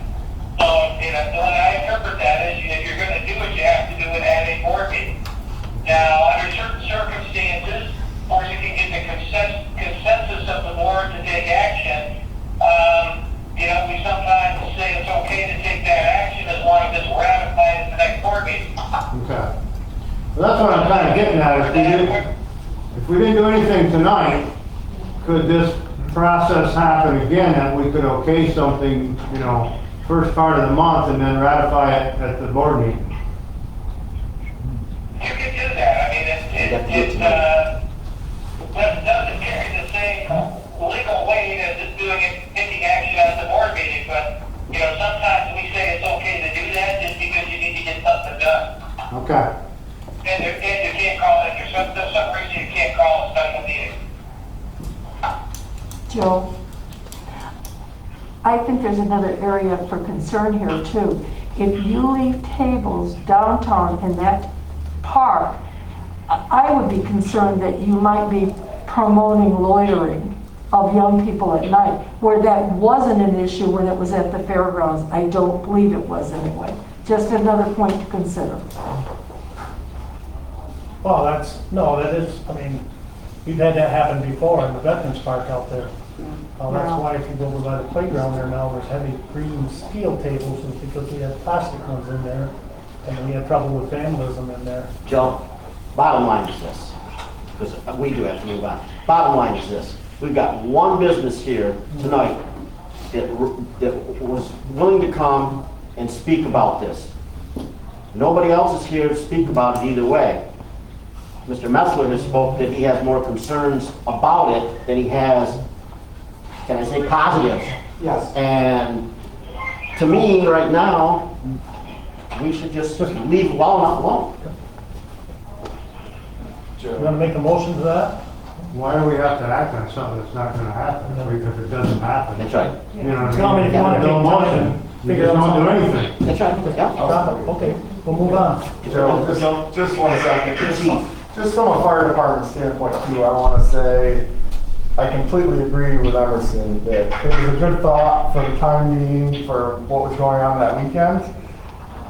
So, the way I interpret that is if you're going to do it, you have to do it at a board meeting. Now, under certain circumstances, or you can get the consensus of the board to take action, we sometimes say it's okay to take that action as long as it's ratified at the next board meeting. Okay. Well, that's what I'm kind of getting at. If we didn't do anything tonight, could this process happen again, that we could okay something, first part of the month and then ratify it at the board meeting? You can do that. I mean, it doesn't carry the same legal weight as just taking action at the board meeting, but, sometimes we say it's okay to do that just because you need to get something done. Okay. And you can't call it, there's some reason you can't call a special meeting. Joe, I think there's another area for concern here too. If you leave tables downtown in that park, I would be concerned that you might be promoting loitering of young people at night, where that wasn't an issue when it was at the fairgrounds. I don't believe it was anyway. Just another point to consider. Well, that is, we've had that happen before in the Veterans Park out there. That's why if you go over by the playground there now, there's heavy green steel tables, is because we had plastic ones in there, and we had trouble with vandalism in there. Joe, bottom line is this, because we do have to move on. Bottom line is this, we've got one business here tonight that was willing to come and speak about this. Nobody else is here to speak about it either way. Mr. Metzler has spoke that he has more concerns about it than he has, can I say, positives. Yes. And to me, right now, we should just leave it well enough alone. You want to make a motion to that? Why do we have to act on something that's not going to happen if it doesn't happen? That's right. You know what I mean? Tell me if you want to No make a motion. motion. You figure just out don't do something. anything. That's right, yeah. Stop it. Okay, we'll move on. Joe, just 1 second. Just from a fire department standpoint too, I want to say, I completely agree with Emerson that it was a good thought for the time being for what was going on that weekend.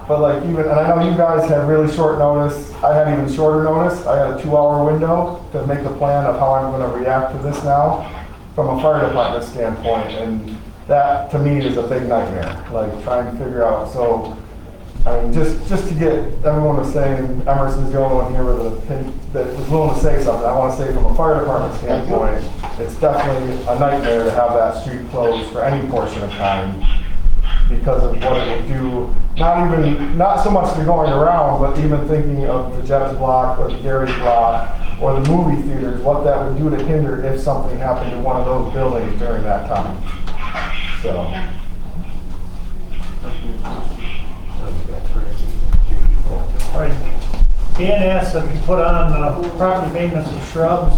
But like even, and I know you guys had really short notice, I had even shorter notice. I had a 2-hour window to make a plan of how I'm going to react to this now from a fire department standpoint. And that to me is a big nightmare, like trying to figure out. So I mean, just to get everyone to say, and Emerson's the only one here that was willing to say something. I want to say from a fire department standpoint, it's definitely a nightmare to have that street closed for any portion of time because of what it would do. Not so much the going around, but even thinking of the Jeff's block or the Gary's block or the movie theaters, what that would do to hinder if something happened to one of those buildings during that time. So. All right. Dan asked that we put on property maintenance of shrubs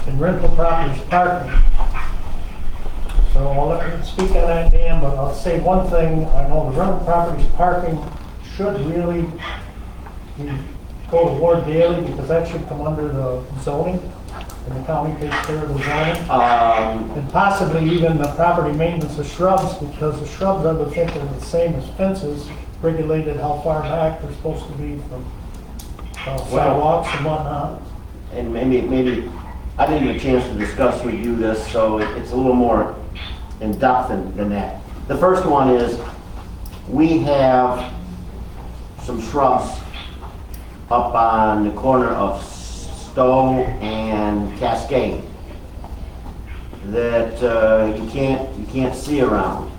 and rental properties parking. So I'll let you speak on that, Dan, but I'll say one thing. I know the rental properties parking should really go to Ward Daily because that should come under the zoning and the county takes care of the zoning. And possibly even the property maintenance of shrubs because the shrubs I would think are the same as fences, regulated how far back they're supposed to be from sidewalks and whatnot. And maybe, I didn't get a chance to discuss with you this, so it's a little more in depth than that. The first one is, we have some shrubs up on the corner of Stowe and Cascade that you can't see around.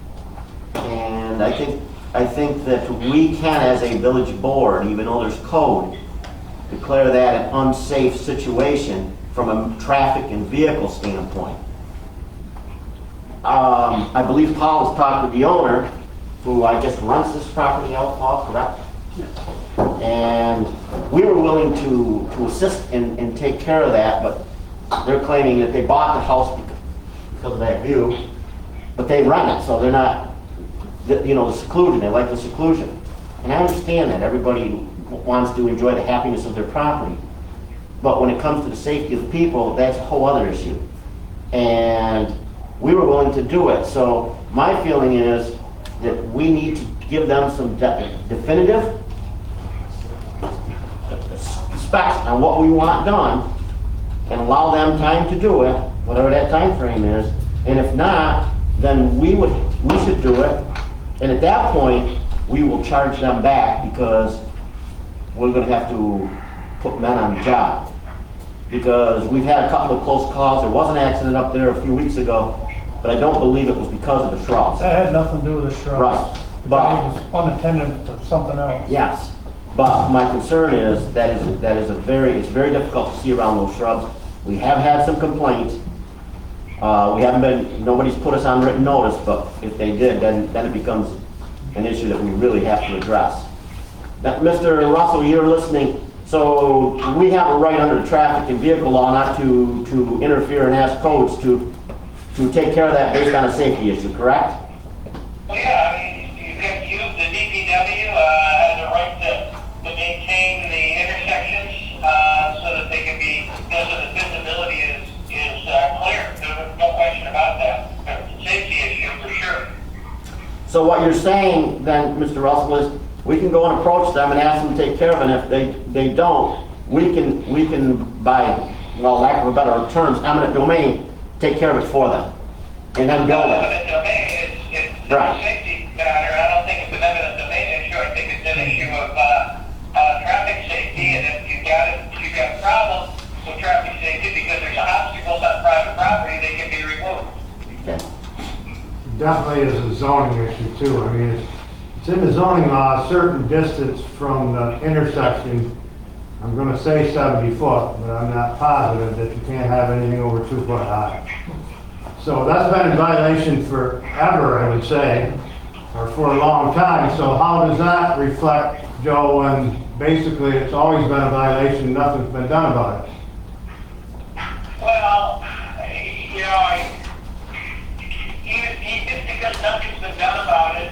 And I think that we can, as a village board, even though there's code, declare that an unsafe situation from a traffic and vehicle standpoint. I believe Paul has talked with the owner, who I guess rents this property out, Paul, correct? And we were willing to assist and take care of that, but they're claiming that they bought the house because of that view, but they rent it, so they're not, the seclusion, they like the seclusion. And I understand that everybody wants to enjoy the happiness of their property, but when it comes to the safety of the people, that's a whole other issue. And we were willing to do it, so my feeling is that we need to give them some definitive specs on what we want done and allow them time to do it, whatever that time frame is. And if not, then we should do it. And at that point, we will charge them back because we're going to have to put men on the job. Because we've had a couple of close calls. There was an accident up there a few weeks ago, but I don't believe it was because of the shrubs. That had nothing to do with the shrubs. Right. The guy was unattended to something else. Yes, but my concern is it's very difficult to see around those shrubs. We have had some complaints. Nobody's put us on written notice, but if they did, then it becomes an issue that we really have to address. Now, Mr. Russell, you're listening. So we have a right under the traffic and vehicle law not to interfere and ask codes to take care of that based on a safety issue, correct? Well, yeah, I mean, the DPW has a right to maintain the intersections so that they can be, so the visibility is clear. There's no question about that. It's a safety issue for sure. So what you're saying then, Mr. Russell, is we can go and approach them and ask them to take care of it. And if they don't, we can by, well, lack of a better terms, eminent domain, take care of it for them. And then bill them. Eminent domain, it's right. A safety matter. I don't think it's an eminent domain issue. I think it's an issue of traffic safety. And if you've got problems with traffic safety because there's obstacles on private property, they can be removed. Okay. Definitely is a zoning issue too. I mean, it's in the zoning law, a certain distance from the intersection. I'm going to say 70 foot, but I'm not positive that you can't have anything over 2 foot high. So that's been in violation forever, I would say, or for a long time. So how does that reflect, Joe, when basically it's always been a violation, nothing's been done about it? Well, even because nothing's been done about it,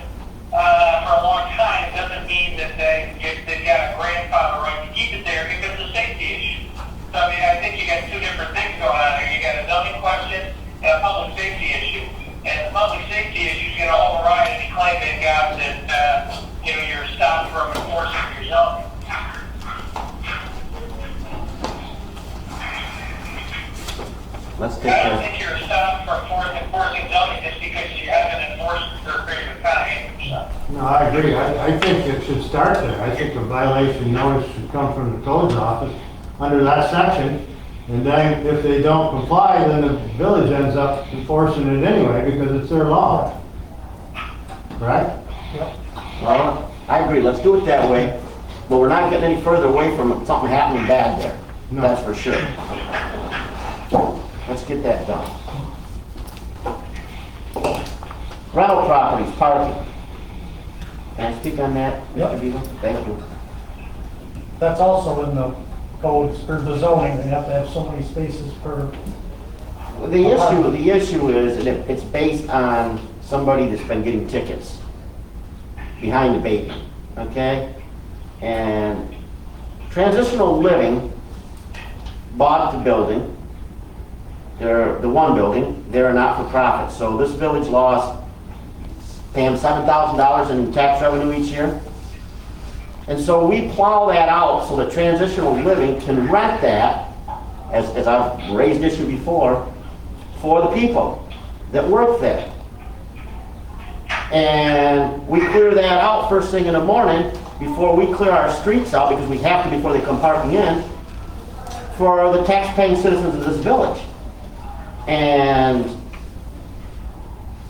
for a long time, doesn't mean that they've got a grandfather right to keep it there because of safety issue. So I mean, I think you got two different things going on here. You got a zoning question and a public safety issue. And the public safety issue is going to override any claim they've got that, you're stopped from enforcing your zoning. Let's take I don't that. think you're stopped from enforcing zoning just because you haven't enforced it for a period of time. No, I agree. I think it should start there. I think a violation notice should come from the codes office under that section. And then if they don't comply, then the village ends up enforcing it anyway because it's their law. Right? Well, I agree, let's do it that way, but we're not getting any further away from something happening bad there. No. That's for sure. Let's get that done. Rental properties, parking. Can I speak on that, Yep. Mr. Beagle? Thank you. That's also in the codes, or the zoning, they have to have so many spaces per. The issue is that it's based on somebody that's been getting tickets behind the baby, okay? And Transitional Living bought the building, the one building, they're a not-for-profit. So this village lost, pay them $7,000 in tax revenue each year. And so we plow that out so that Transitional Living can rent that, as I've raised issue before, for the people that work there. And we clear that out first thing in the morning before we clear our streets out, because we have to before they come parking in, for the tax-paying citizens of this village. And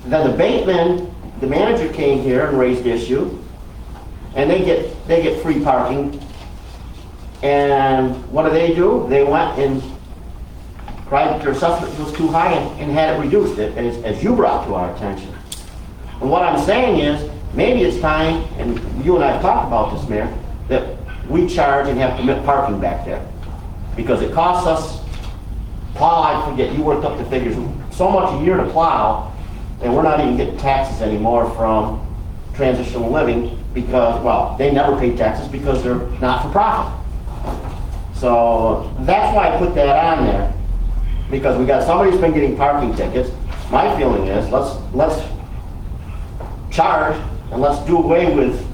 then the Bateman, the manager, came here and raised issue, and they get free parking. And what do? They went and cried that their assessment was too high and had it reduced, as you brought to our attention. And what I'm saying is, maybe it's time, and you and I have talked about this, Mayor, that we charge and have permit parking back there. Because it costs us, Paul, I forget, you worked up the figures, so much a year to plow, and we're not even getting taxes anymore from Transitional Living because, well, they never pay taxes because they're not for profit. So that's why I put that on there, because we got somebody who's been getting parking tickets. My feeling is, let's charge and let's do away with,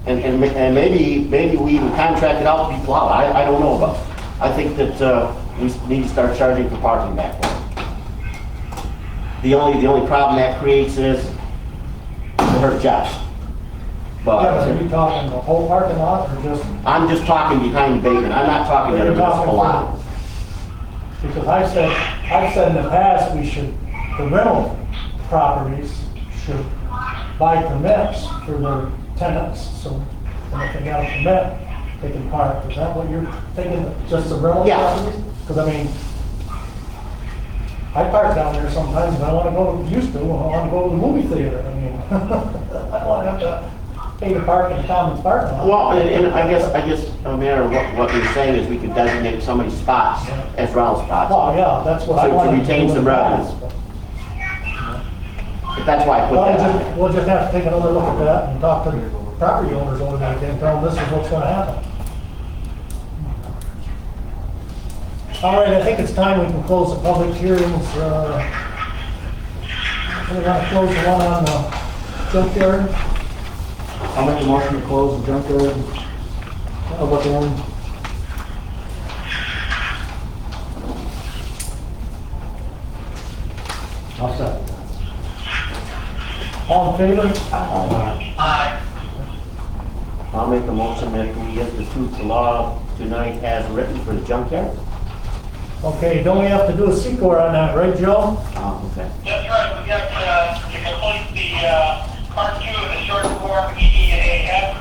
and maybe we even contract it out to be plowed. I don't know about it. I think that we need to start charging for parking back there. The only problem that creates is to hurt Josh. But Yeah, but are you talking the whole parking lot or just? I'm just talking behind the basement. I'm not talking at a municipal lot. Because I've said in the past, the rental properties should buy permits for their tenants, so when if they got a permit, they can park. Is that what you're thinking, just the rental properties? Because I mean, I park down there sometimes, and I want to go, I want to go to the movie theater. I mean, I don't want to have to pay to park in the common parking lot. Well, and I guess, Mayor, what you're saying is we could designate somebody's spots as rental spots. Oh, yeah, that's what I So want to retain some revenues. But that's why I put that on there. We'll just have to take another look at that and talk to the property owners over there and tell them this is what's gonna happen. All right, I think it's time we can close the public hearings. We're gonna close the one on the junkyard. I'll make a motion to close the junkyard. Public hearing. I'll second. All in favor? Aye. I'll make a motion that we institute the law tonight as written for the junkyard. Okay, don't we have to do a secor on that, right, Joe? Oh, okay. That's right, we got to complete the part 2 of the short form EDAF,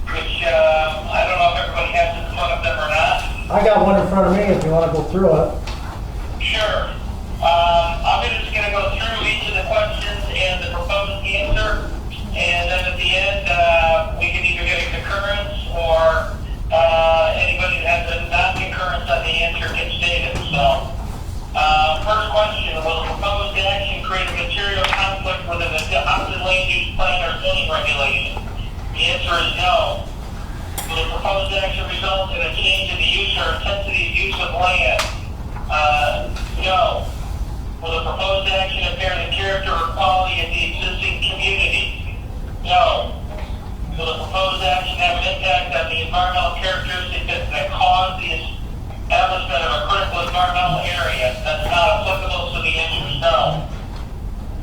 which I don't know if everybody has it in front of them or not. I got one in front of me if you wanna go through it. Sure. I'm just going to go through each of the questions and the proposed answer, and then at the end, we can either get a concurrence or anybody that has a non-concurrence on the answer can state it. So, first question, will the proposed action create a material conflict with an adopted land use plan or zoning regulation? The answer is no. Will the proposed action result in a change in the use or intensity of use of land? No. Will the proposed action impair the character or quality of the existing community? No. Will the proposed action have an impact on the environmental characteristics that cause the establishment of a critical environmental area? That's not applicable, so the answer is no.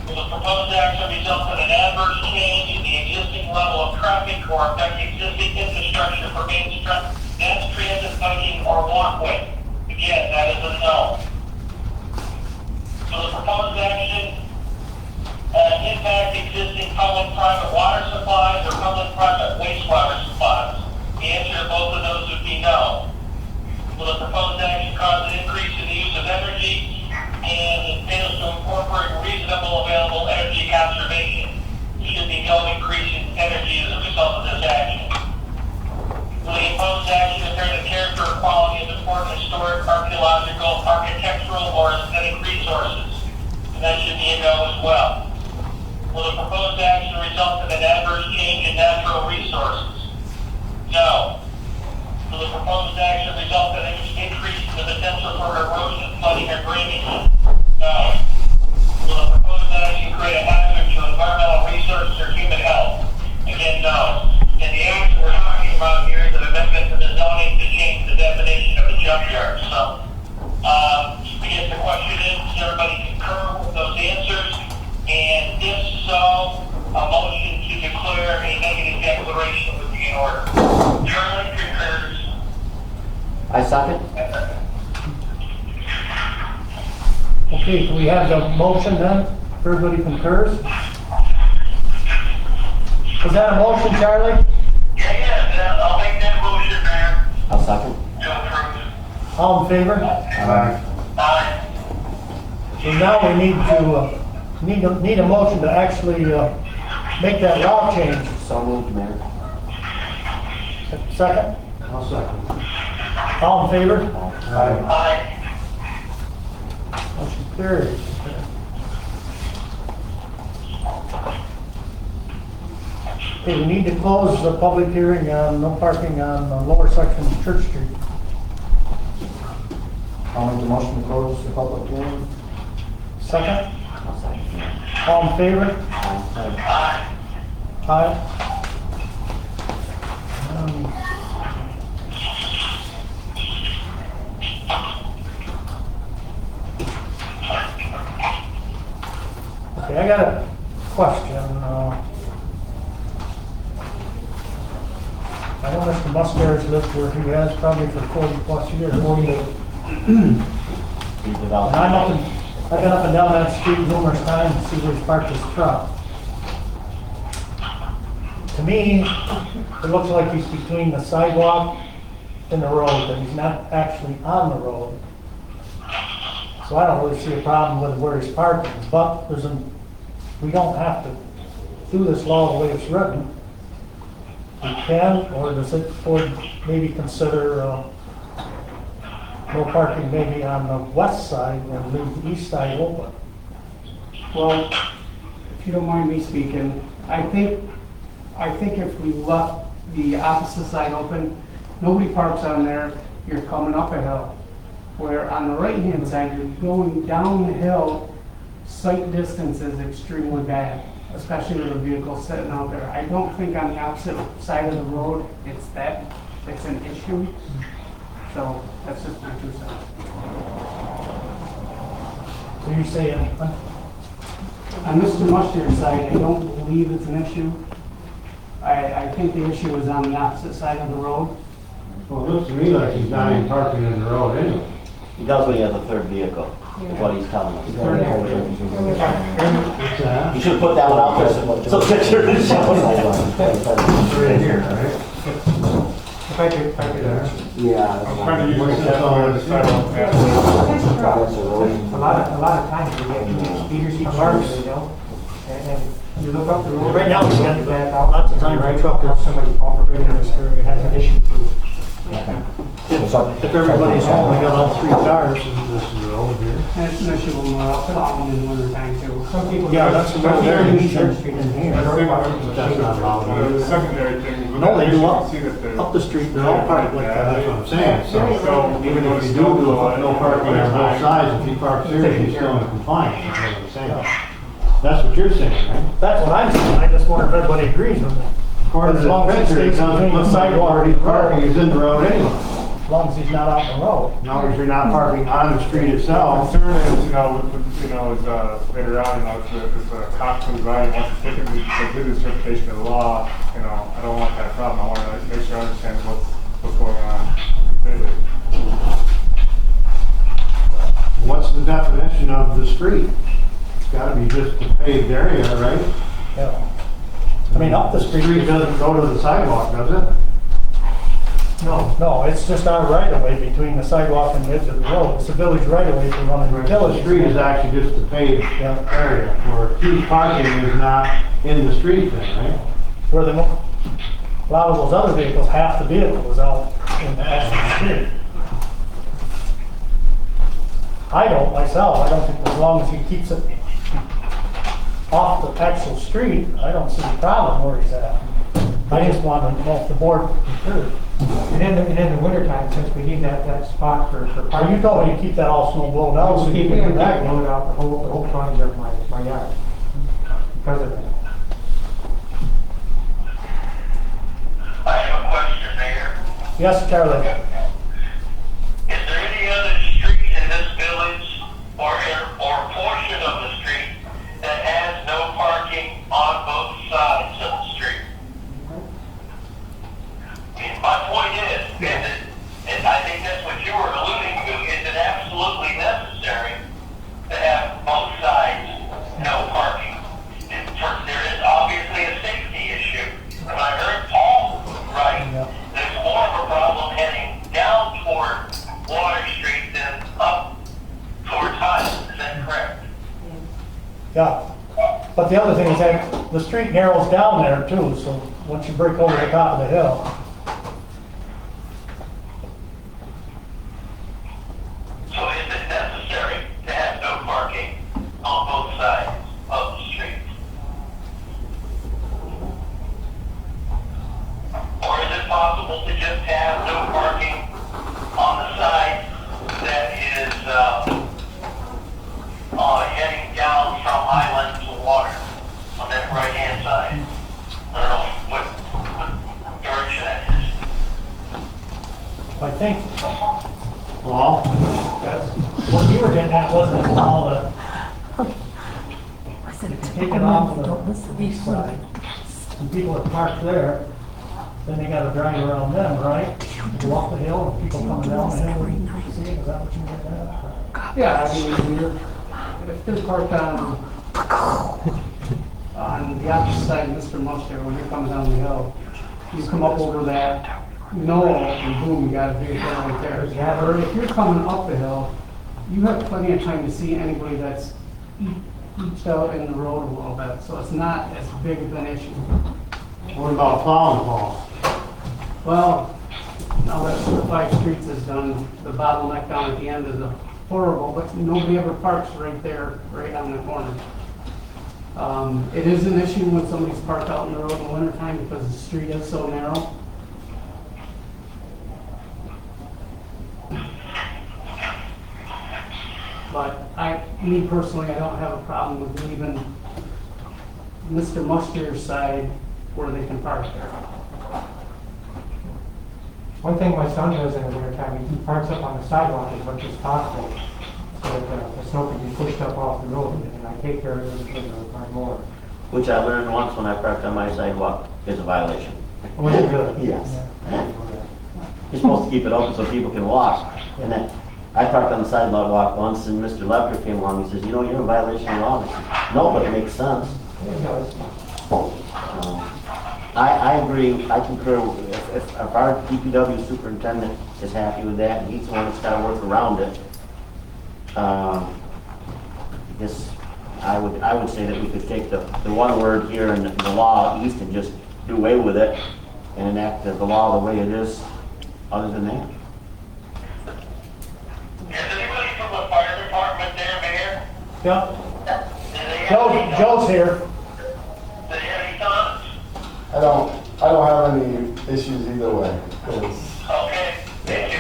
Will the proposed action result in an adverse change in the existing level of traffic or affect existing infrastructure for mass transit, biking, or walkway? Again, that is a no. Will the proposed action impact existing public-private water supplies or public-private wastewater supplies? The answer to both of those would be no. Will the proposed action cause an increase in the use of energy and it fails to incorporate reasonable available energy conservation? There should be no increase in energy as a result of this action. Will the proposed action impair the character or quality of important historic, archaeological, architectural, or aesthetic resources? And that should be a no as well. Will the proposed action result in an adverse change in natural resources? No. Will the proposed action result in an increase in the potential for erosion, flooding, or drainage? No. Will the proposed action create a hazard to environmental resources or human health? Again, no. And the action we're talking about here is an amendment to the zoning to change the definition of a junkyard. So, I guess the question is, does everybody concur with those answers? And if so, a motion to declare a negative declaration would be in order. Charlie concurs. I second. Okay, can we have the motion then? Everybody concurs? Is that a motion, Charlie? Yeah, I'll make that motion, Mayor. I'll second. To approve. All in favor? Aye. Aye. So now we need a motion to actually make that law change. So moved, Mayor. Second? I'll second. All in favor? Aye. Aye. Motion carries. Okay, we need to close the public hearing on no parking on the lower section of Church Street. I'll make the motion to close the public hearing. Second? I'll second. All in favor? Aye. Aye. Okay, I got a question. I know Mr. Muscare's lived where he has probably for 40 plus years, 48. And I've been up and down that street numerous times to see where he's parked his truck. To me, it looks like he's between the sidewalk and the road, but he's not actually on the road. So I don't really see a problem with where he's parking, but we don't have to do this law the way it's written. We can, or does it board maybe consider no parking maybe on the west side and leave the east side open? Well, if you don't mind me speaking, I think if we left the opposite side open, nobody parks on there, you're coming up a hill. Where on the right-hand side, you're going down the hill, sight distance is extremely bad, especially with a vehicle sitting out there. I don't think on the opposite side of the road, it's an issue. So that's just my 2 cents. So you're saying, On Mr. Mustard's side, I don't believe it's an issue. I think the issue is on the opposite side of the road. Well, it looks to me like he's not even parking in the road anyway. He does when he has a third vehicle, is what he's telling us. You should put that one out there so picture it shows. Right here, right? if I could, Yeah. I'm trying to use this on the sidewalk. a lot of times we get speeders, he parks, you know, and you look up the road. Right now, we got back out, lots of times, right, truck, somebody operating in this area has an issue too. If everybody's home, they got all 3 cars. This is the road here. That's an issue when we're out plowing in the winter time too. Some people. Yeah, that's some another people area. use Church Street in here. That's not allowed. The secondary thing. No, they do up, See that they're- up the street, they're all parked like That's that. what I'm saying, so So even if you do no parking on both sides, if you park there, you're still in compliance, is what I'm saying. That's what you're saying, right? That's what I'm saying, I just wonder if everybody agrees with me. According to As long the as it picture, it stays doesn't between the look like sidewalk already and the parking road. is in the road anyway. As long as he's not out in the road. As long as you're not parking on the street itself. Concern is, later on, if a cop comes by and wants to take him, to give his interpretation of the law, I don't want that problem. I want to make sure I understand what's going on completely. What's the definition of the street? It's gotta be just the paved area, right? Yeah. I mean, up the The street street, doesn't go to the sidewalk, does it? no, it's just our right of way between the sidewalk and the edge of the road. It's the village right of way for running The utilities. street is actually just the paved area, where key parking is not in the street then, right? Where a lot of those other vehicles, half the vehicle was out in the actual street. I don't myself, I don't think as long as he keeps it off the actual street, I don't see a problem where he's at. I just want to know if the board concurs. And in the wintertime, since we need that spot for You told me to keep that all snow blown out, so you keep can it get back. blowing out the whole front of my yard because of that. I have a question, Mayor. Yes, Carolyn? Is there any other street in this village or portion of the street that has no parking on both sides of the street? My point is and I think that's what you were alluding to, is it absolutely necessary to have both sides no parking? There is obviously a safety issue. When I heard Paul right, there's more of a problem heading down toward Water Street than up towards Highland. Is that correct? Yeah. But the other thing is that the street narrows down there too, so once you break over the top of the hill. So is it necessary to have no parking on both sides of the street? Or is it possible to just have no parking on the side that is heading down from Highland to Water on that right-hand side? I don't know what direction that is. I think Well, that's what you were getting at, wasn't it, all the take it off the east side. And people that park there, then they gotta drive around them, right? Go up the hill, and people coming down the hill. See, is that what you were getting at? Yeah, I mean, if they're parked on the opposite side of Mr. Mustard, when you're coming down the hill, you come up over that knoll and boom, you got a vehicle right there. Yeah. Or if you're coming up the hill, you have plenty of time to see anybody that's eached out in the road a little bit, so it's not as big of an issue. what about plowing, Paul? Well, now that Certified Streets is done, the bottleneck down at the end is horrible, but nobody ever parks right there, right on the corner. It is an issue when somebody's parked out in the road in the wintertime because the street is so narrow. But me personally, I don't have a problem with leaving Mr. Mustard's side where they can park there. One thing my son does in the wintertime, he parks up on the sidewalk as much as possible, so that the snow can be pushed up off the road, and I take care of it with my mower. Which I learned once when I parked on my sidewalk is a violation. Was it really? Yes. You're supposed to keep it open so people can walk. And then I parked on the sidewalk once and Mr. Lepter came along, he says, you know, you're in violation of law. I said, no, but it makes sense. It does. I agree, I concur, if our DPW superintendent is happy with that, and he's the one that's gotta work around it, this, I would say that we could take the one word here in the law east and just do away with it and enact the law the way it is, other than that. Yeah. Joe's here. I don't have any issues either way. 'Cause Okay, thank you.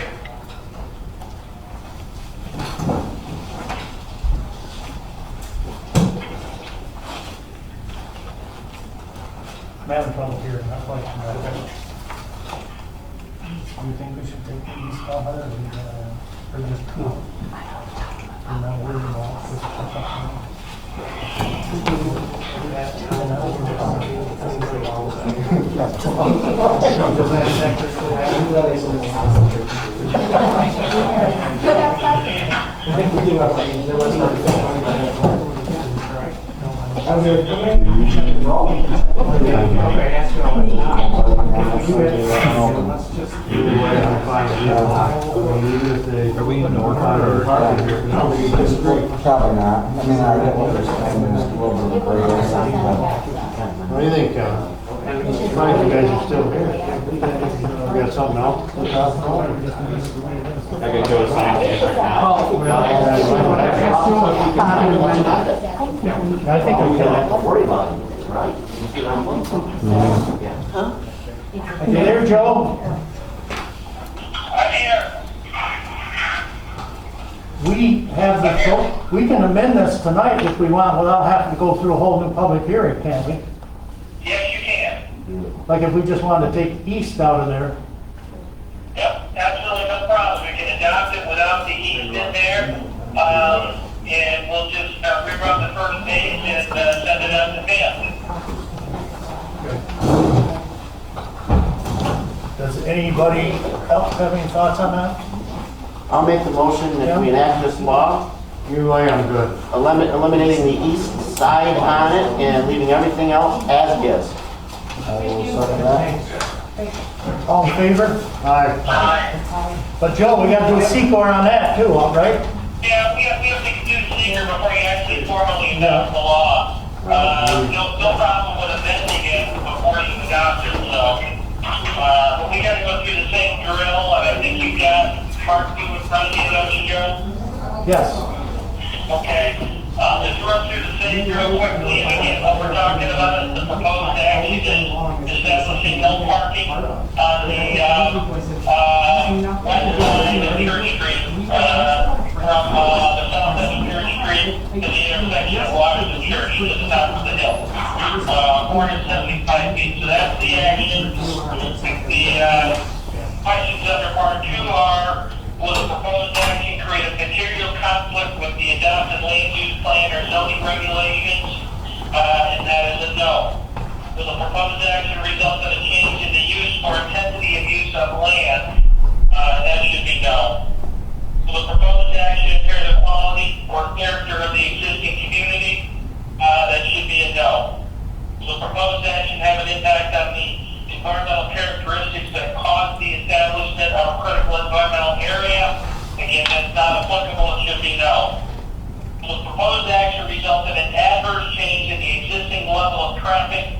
I'm having trouble hearing that question. Do you think we should take the east off of it, or just two? I'm not worried about this. Are we in order or? Probably not. I mean, I get what they're saying, there's a little bit of a gray area, but What do you think, Kevin? Fine, you guys are still here. We got something else? I can do a sign change right now. I think we can. worry about it, right? You there, Joe? I'm here. We have the, we can amend this tonight if we want without having to go through a whole new public hearing, can't we? Yes, you can. Like if we just wanted to take east out of there. Yep, absolutely no problem. We can adopt it without the east in there. And we'll just rerun the first page and send it out to them. Does anybody else have any thoughts on that? I'll make the motion that we enact this law, You, I am good. eliminating the east side on it and leaving everything else as is. I will second that. All in favor? Aye. But Joe, we gotta do a secor on that too, all right? Yeah, we have to do seeker before you actually formally adopt the law. No problem with amending it before you adopt it, so. But we gotta go through the same drill. I think you've got Mark two in front of you, don't you, Joe? Yes. Okay, just run through the same real quickly, and again, what we're talking about is the proposed action is establishing no parking on the, west side of Church Street, from, the south end of Church Street to the intersection of Washington Church to the top of the hill. 475 feet, so that's the action. The, questions under part two are, will the proposed action create a material conflict with the adopted land use plan or zoning regulations? And that is a no. Will the proposed action result in a change in the use or intensity of use of land? That should be no. Will the proposed action impair the quality or character of the existing community? That should be a no. Will the proposed action have an impact on the environmental characteristics that cause the establishment of a critical environmental area? Again, that's not applicable, it should be no. Will the proposed action result in an adverse change in the existing level of traffic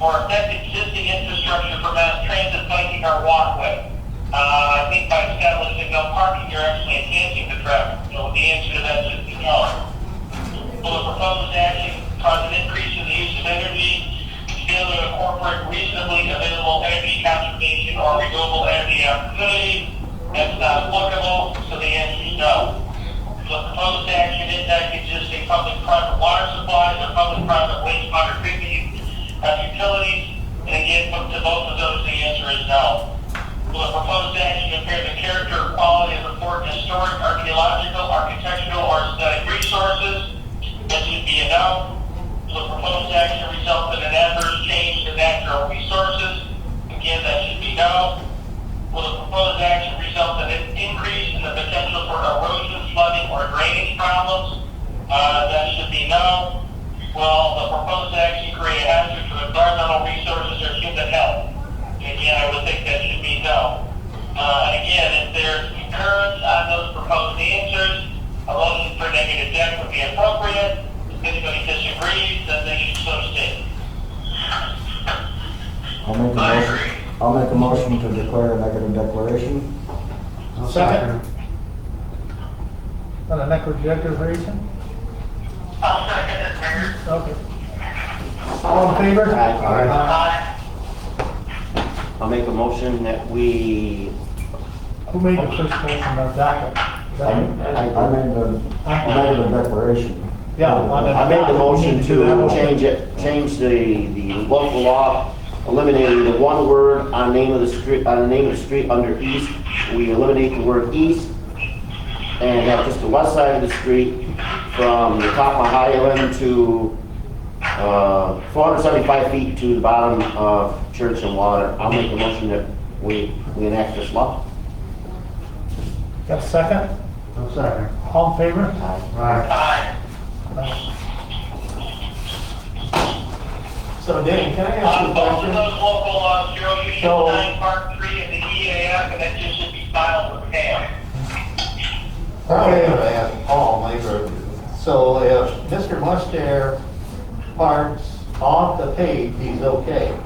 or affect existing infrastructure for mass transit, biking, or walkway? I think by establishing no parking, you're actually enhancing the traffic, so the answer to that should be no. Will the proposed action cause an increase in the use of energy, fail to incorporate reasonably available energy conservation or renewable energy opportunity? That's not applicable, so the answer is no. Will the proposed action impact existing public-private water supplies or public-private wastewater treatment utilities? And again, to both of those, the answer is no. Will the proposed action impair the character or quality of important historic, archaeological, architectural, or aesthetic resources? That should be a no. Will the proposed action result in an adverse change in natural resources? Again, that should be no. Will the proposed action result in an increase in the potential for erosion, flooding, or drainage problems? That should be no. Will the proposed action create a hazard to environmental resources or human health? Again, I would think that should be no. And again, if there's concurrence on those proposed answers, a motion for negative deck would be appropriate. If anybody disagrees, then they should so state. I'll make a motion to declare a negative declaration. Second. On the negative declaration? Okay. All in favor? Aye. I'll make a motion that we, Who made the first motion on that? I made the declaration. Yeah. I made the motion to change the local law, eliminating the one word on name of the street, under east. We eliminate the word east and have just the west side of the street from the top of Highland to 475 feet to the bottom of Church and Water. I'll make the motion that we enact this law. Got a second? No second. All in favor? Right. So Danny, can I ask you a Both of question? those local laws, 029 So- Part 3 and the EAF, and that just should be filed with Pam. Okay, I asked Paul later. So if Mr. Mustair parks off the paved, he's okay.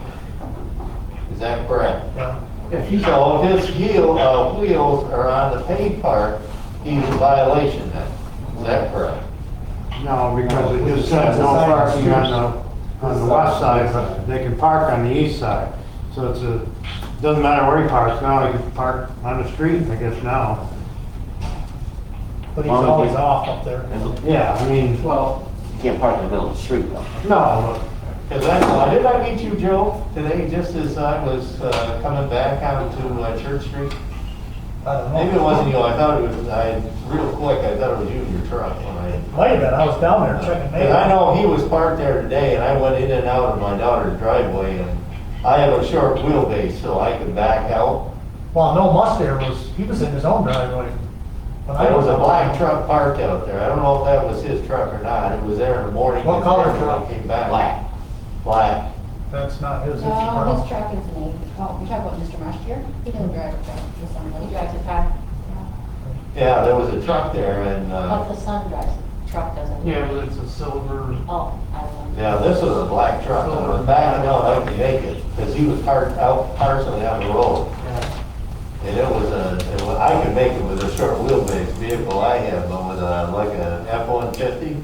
Is that correct? Yeah. So if his wheels are on the paved part, he's in violation then. Is that correct? No, because it just says no parking on the west side, but they can park on the east side. So doesn't matter where he parks now, he can park on the street, I guess now. But he's always off up there. Yeah, I mean, Well, you can't park in the middle of the street though. no, Did I meet you, Joe, today, just as I was coming back onto Church Street? I don't know. Maybe it wasn't you, I thought it was, real quick, I thought it was you in your truck when I... Might have been, I was down there checking mail. I know he was parked there today, and I went in and out of my daughter's driveway, and I have a short wheelbase, so I could back out. Well, no, Mustair he was in his own driveway. When I There was a up black there. truck parked out there, I don't know if that was his truck or not, it was there in the morning. What color and truck? I came back. Black. Black. That's not his, it's No, brown. his truck is an oh, you're talking about Mr. Mustier? He doesn't drive a truck, his son does. He drives a car. Yeah, there was a truck there, and, But the son drives the truck, doesn't he? Yeah, but it's a silver. Oh, I don't know. yeah, this was a black truck, and I was backing out, I could make it, because he was parked out partially on the road. And I could make it with a short wheelbase vehicle I have, but with like an F-150.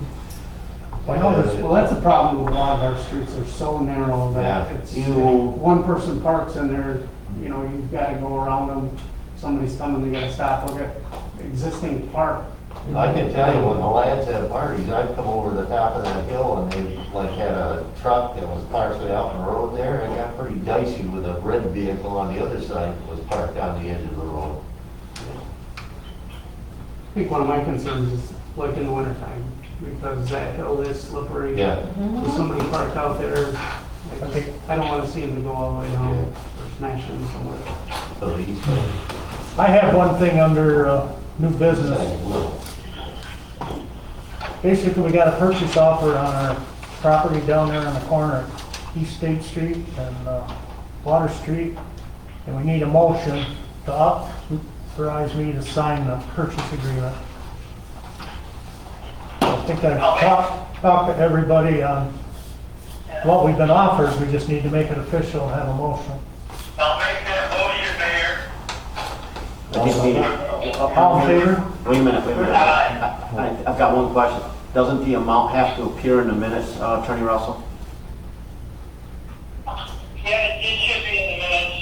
Well, that's the problem with a lot of our streets, they're so narrow that Yeah. it's, if one person parks in there, you know, you've got to go around them, somebody's coming, they gotta stop, look at existing park. I can tell you, when the lads had parties, I'd come over the top of that hill and they like had a truck that was partially out in the road there. It got pretty dicey with a red vehicle on the other side that was parked on the edge of the road. I think one of my concerns is like in the wintertime, because that hill is slippery. Yeah. With somebody parked out there, I don't wanna see them to go all the way down or smash into somewhere. So he's I have one thing under new business. Basically, we got a purchase offer on our property down there on the corner of East State Street and Water Street. And we need a motion to authorize me to sign the purchase agreement. I think I've talked to everybody on what we've been offered. We just need to make it official and have a motion. I'll make that motion, Mayor. I think we- All in favor? Wait a minute. I've got one question. Doesn't the amount have to appear in the minutes, Attorney Russell? Yeah, it should be in the minutes.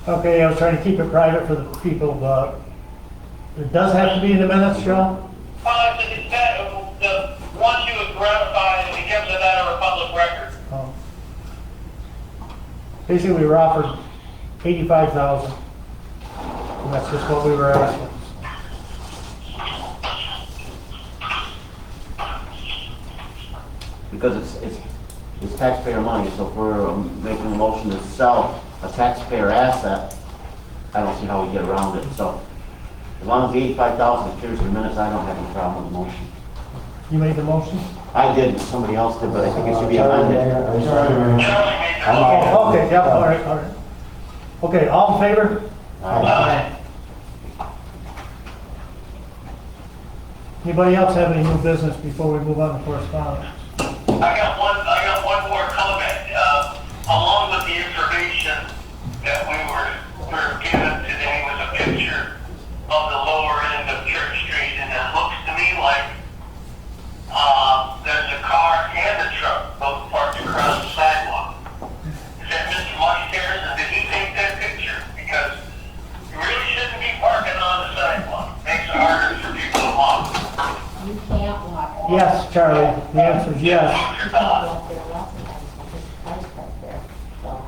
Okay, I was trying to keep it private for the people, but it does have to be in the minutes, Joe? It's that, once you have ratified, it becomes a matter of public record. Oh. Basically, we were offered $85,000. And that's just what we were asking. Because it's taxpayer money, so if we're making a motion to sell a taxpayer asset, I don't see how we get around it. So as long as the 85,000 appears in the minutes, I don't have any problem with the motion. You made the motion? I did, somebody else did, but I think it should be amended. Oh, okay, yeah, all right. Okay, all in favor? Aye. Anybody else have any new business before we move on to correspondence? I got one more comment, along with the information that we were given today was a picture of the lower end of Church Street, and it looks to me like Yes, Charlie, the answer is yes.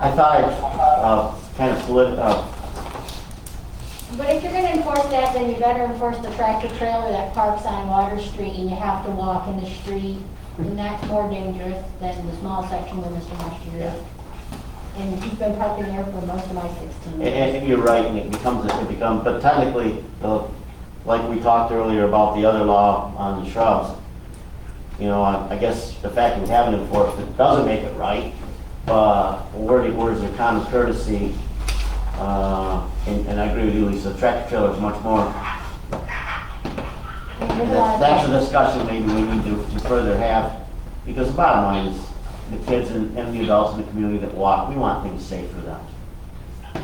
I thought it kind of split, But if you're gonna enforce that, then you better enforce the tractor trailer that parks on Water Street and you have to walk in the street. And that's more dangerous than the small section where Mr. Mustier is. And he's been parking there for most of my 16 years. and you're right, and but technically, like we talked earlier about the other law on the shrubs, you know, I guess the fact that we haven't enforced it doesn't make it right, but where's the common courtesy? And I agree with you, Lisa, tractor trailer is much more. That's a discussion maybe we need to further have, because the bottom line is the kids and the adults in the community that walk, we want things safe for them,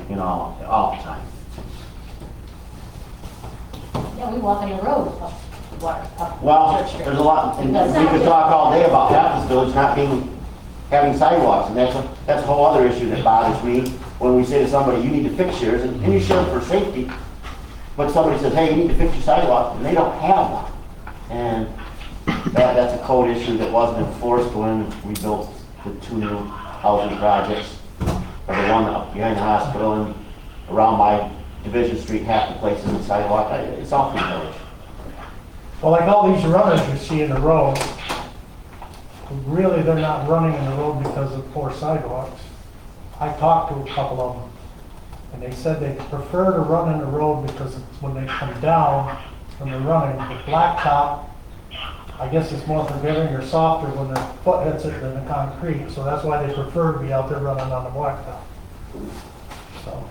you know, all the time. Yeah, we walk on the road up Well, Church Street. there's a lot, and we could talk all day about half this village not having sidewalks, and that's a whole other issue that bothers me when we say to somebody, you need to fix yours, and you should for safety, but somebody says, hey, you need to fix your sidewalk, and they don't have one. And that's a code issue that wasn't enforced when we built the 2 new housing projects, or the one up behind the hospital and around by Division Street, half the places in the sidewalk. It's all through the village. Well, like all these runners you see in the road, really they're not running in the road because of poor sidewalks. I talked to a couple of them, and they said they prefer to run in the road because when they come down, when they're running, the blacktop, I guess it's more forgiving or softer when their foot hits it than the concrete, so that's why they prefer to be out there running on the blacktop. So.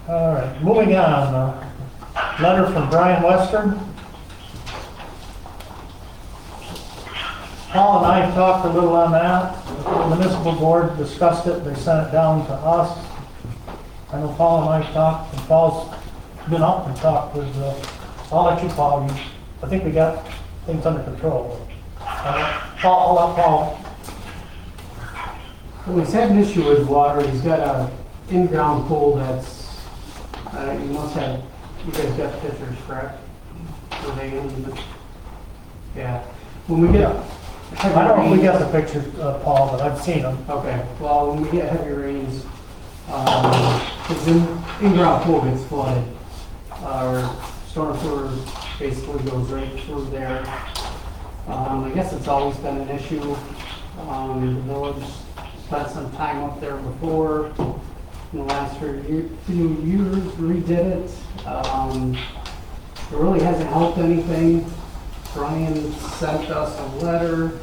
All right, moving on. Letter from Brian Western. Paul and I talked a little on that. The municipal board discussed it. They sent it down to us. I know Paul and I talked, and Paul's been up and talked with, I'll let you, Paul. I think we got things under control. Paul, I'll let Paul. Well, he's had an issue with water. He's got a in-ground pool that's, you must have, you guys got pictures, correct? Were they in the, yeah. When we get heavy I don't know if we rains- got the pictures, Paul, but I've seen them. Okay, well, when we get heavy rains, his in-ground pool gets flooded. Our storm sewer basically goes right through there. I guess it's always been an issue. The village spent some time up there before. In the last few years, redid it. It really hasn't helped anything. Brian sent us a letter,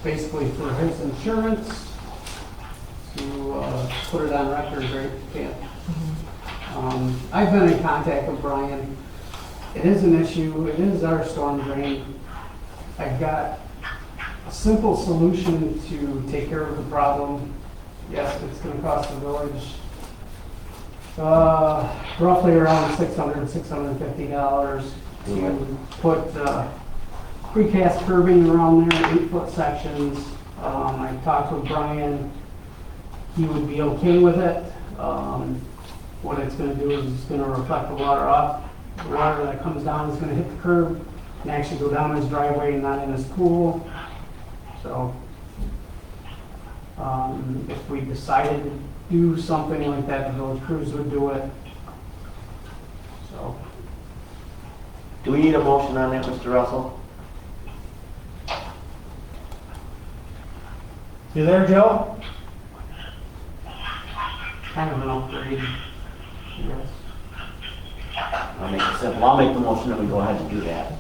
basically for his insurance, to put it on record, right? Yeah. I've been in contact with Brian. It is an issue. It is our storm drain. I've got a simple solution to take care of the problem. Yes, it's going to cost the village roughly around $600, $650 to put precast curbing around there, 8-foot sections. I talked with Brian. He would be okay with it. What it's going to do is it's going to reflect the water off. The water that comes down is going to hit the curb and actually go down his driveway and not in his pool. So if we decided to do something like that, the village crews would do it. So. Do we need a motion on that, Mr. Russell? You there, Joe? Kind of an upgrade, yes. I'll make it simple. I'll make the motion that we go ahead and do that.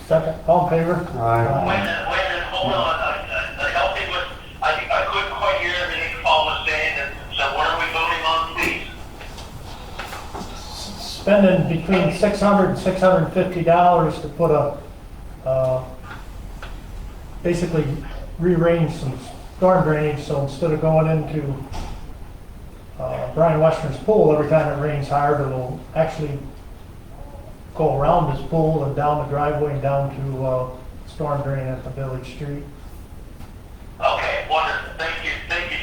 Second, all in favor? Aye. Wait a minute, hold on. Help me with, I couldn't quite hear everything Paul was saying, and so what are we voting on, please? Spending between $600 and $650 to put basically rearrange some storm drainage, so instead of going into Brian Western's pool every time it rains hard, it'll actually go around his pool and down the driveway and down to storm drain at the village street. Okay, wonderful. Thank you,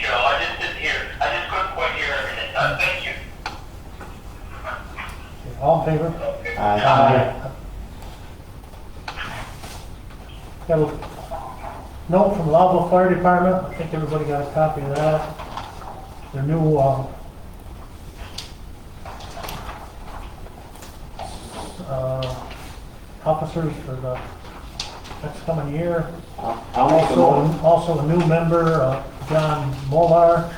Joe. I just didn't hear, I just couldn't quite hear everything. Thank you. All in favor? Aye. Got a note from Lowville Fire Department, I think everybody got a copy of that. Their new, officers for the next coming year. I'll make a motion. Also a new member, John Molar.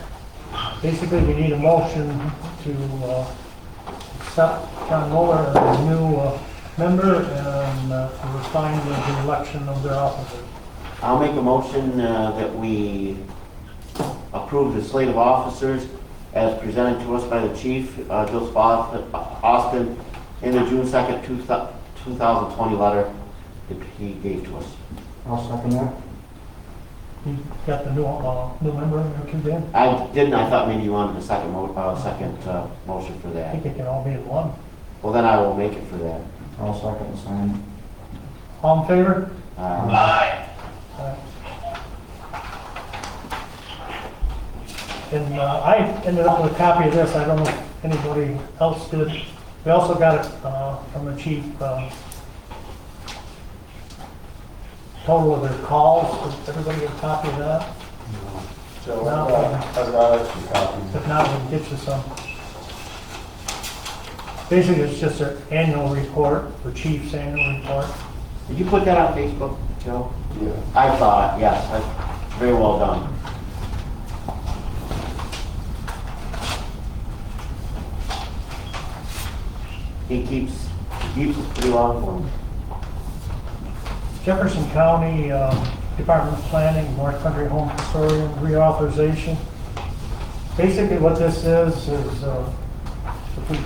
Basically, we need a motion to accept John Molar as a new member and we're fine with the election of their officers. I'll make a motion that we approve the slate of officers as presented to us by the chief, Joseph Austin, in the June 2nd, 2020 letter that he gave to us. I'll second that. You got the new member in your two, Dan? I didn't, I thought maybe you wanted a second motion for I that. think it can all be in one. Well, then I will make it for that. I'll second the same. All in favor? Aye. And I ended up with a copy of this, I don't know if anybody else did. We also got it from the chief, total of their calls. Did everybody get a copy of that? So, No. I'd rather see copies. If not, we can get you some. Basically, it's just their annual report, the chief's annual report. Did you put that on Facebook, Joe? Yeah. I saw it, yes. Very well done. He keeps us pretty well informed. Jefferson County Department of Planning, North Country Home Custodian reauthorization. Basically what this is if we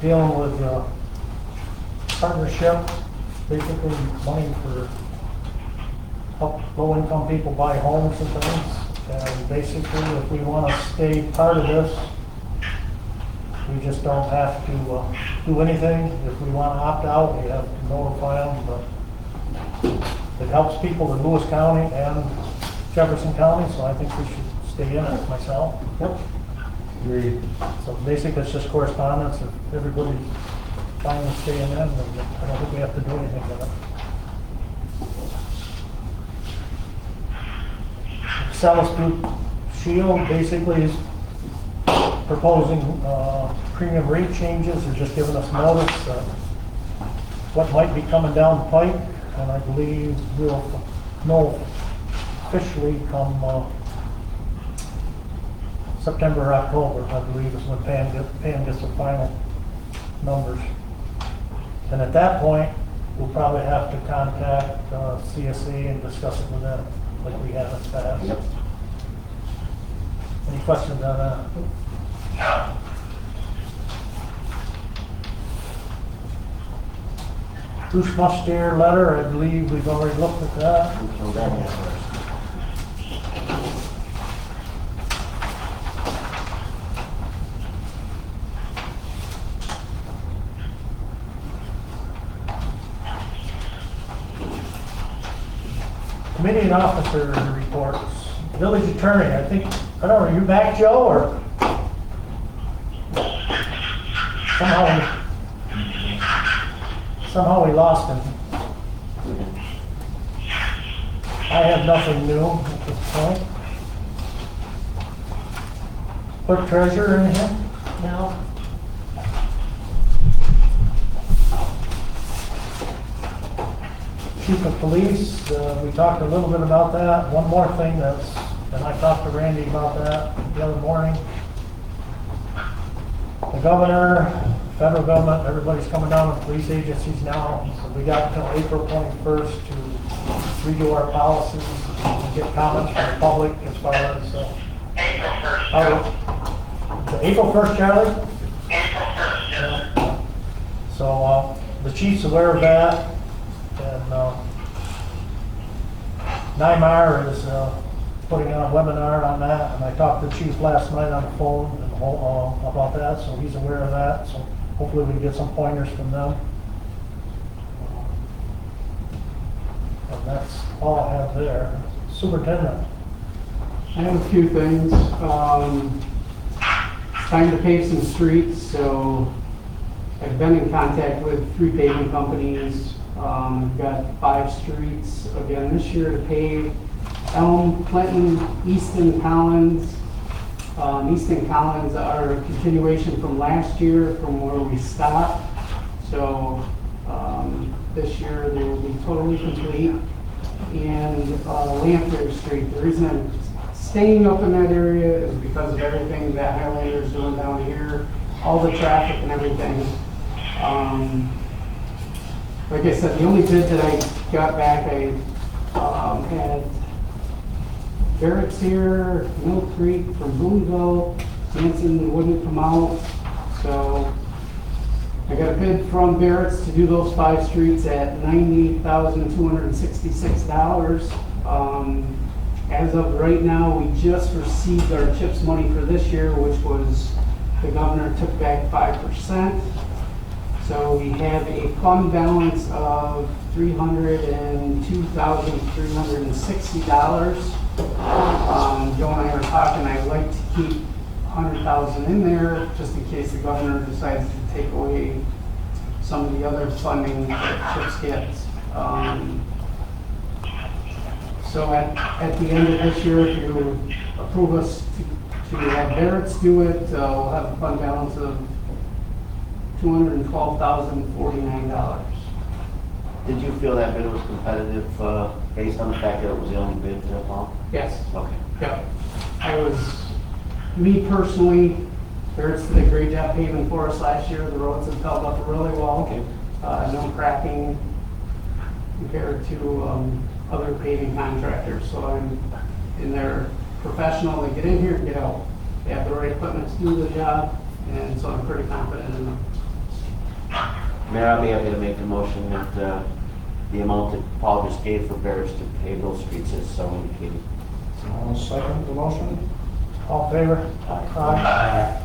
dealing with partnership, basically money for help low-income people buy homes and things. And basically, if we want to stay part of this, we just don't have to do anything. If we want to opt out, we have to notify them. But it helps people in Lewis County and Jefferson County, so I think we should stay in it myself. Yep. Agreed. So basically, it's just correspondence. If everybody's fine with staying in, then I don't think we have to do anything with it. Salis Group Shield basically is proposing premium rate changes. They're just giving us notice what might be coming down the pike, and I believe we'll know officially come September or October, I believe is when Pam gets the final numbers. And at that point, we'll probably have to contact CSA and discuss it with them, like we have in the past. Yep. Any questions on that? Bruce Mustier letter, I believe we've already looked at that. So that is first. Committee and officer reports. Village attorney, I think, I don't know, are you back, Joe, or? Somehow we lost him. I have nothing new at this point. Clerk treasurer, anything? No. Chief of police, we talked a little bit about that. One more thing and I talked to Randy about that the other morning. The governor, federal government, everybody's coming down to police agencies now. So we got until April 21st to redo our policies and get comments from the public as far as... April 1st. The April 1st, Charlie? April 1st, yes. So the chief's aware of that. And NYMAR is putting on a webinar on that, and I talked to the chief last night on the phone and about that, so he's aware of that. So hopefully we can get some pointers from them. And that's all I have there. Superintendent. I have a few things. Time to pave some streets, so I've been in contact with 3 paving companies. Got 5 streets again this year to pave. Elm, Clinton, Easton, Collins. Easton Collins are a continuation from last year from where we stopped. So this year they will be totally complete. And Lamprey Street, the reason I'm staying up in that area is because of everything that Highlander's doing down here, all the traffic and everything. Like I said, the only bid that I got back, I had Barrett's here, Mill Creek from Boonville, Hanson wouldn't come out, so I got a bid from Barrett's to do those 5 streets at $98,266. As of right now, we just received our CHIPS money for this year, which was, the governor took back 5%. So we have a fund balance of $302,360. Joe and I were talking, I'd like to keep $100,000 in there just in case the governor decides to take away some of the other funding that CHIPS gets. So at the end of this year, if you approve us to have Barrett's do it, we'll have a fund balance of $212,049. Did you feel that bid was competitive based on the fact that it was the only bid, Paul? Yes. Okay. Yeah. Me personally, Barrett's did a great job paving for us last year. The roads have held up really well. Okay. No cracking compared to other paving contractors. So I'm in there professional. They get in here and get out. They have the right equipment to do the job, and so I'm pretty confident in them. Mayor, I'll be happy to make the motion that the amount that Paul just gave for Barrett's to pave those streets is so indicated. I'll second the motion. All in favor? Aye.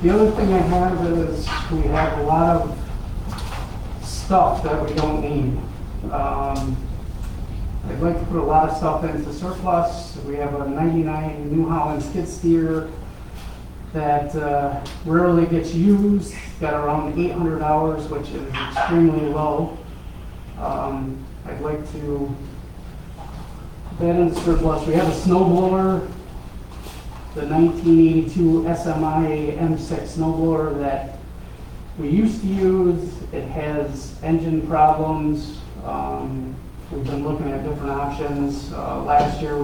The other thing I have is we have a lot of stuff that we don't need. I'd like to put a lot of stuff into surplus. We have a 99 New Holland skid steer that rarely gets used, got around 800 hours, which is extremely low. I'd like to put that into surplus. We have a snow blower, the 1982 SMI M6 snow blower that we used to use. It has engine problems. We've been looking at different options. Last year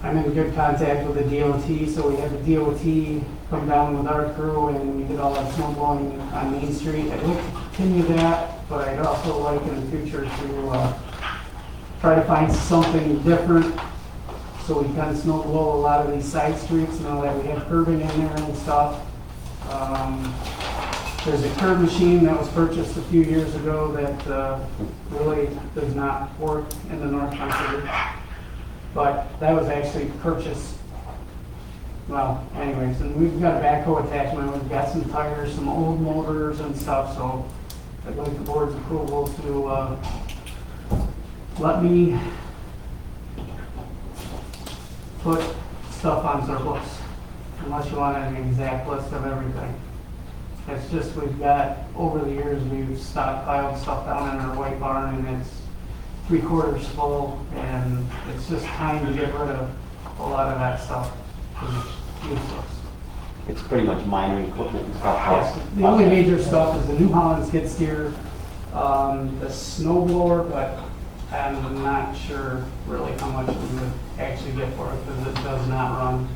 I'm in good contact with the DOT, so we had the DOT come down with our crew and we did all that snow blowing on Main Street. I'd like to continue that, but I'd also like in the future to try to find something different so we can snow blow a lot of these side streets now that we have curbing in there and stuff. There's a curb machine that was purchased a few years ago that really does not work in the North Country. But that was actually purchased, well, anyways, and we've got a backhoe attachment, we've got some tires, some old motors and stuff, so I'd like the board's approval to let me put stuff on surplus, unless you want an exact list of everything. It's just we've got, over the years, we've stockpiled stuff down in our white barn and it's 3/4 full, and it's just time to get rid of a lot of that stuff because it's useless. It's pretty much minor equipment and stuff. Yes, the only major stuff is the New Holland skid steer, the snow blower, but I'm not sure really how much we would actually get for it because it does not run.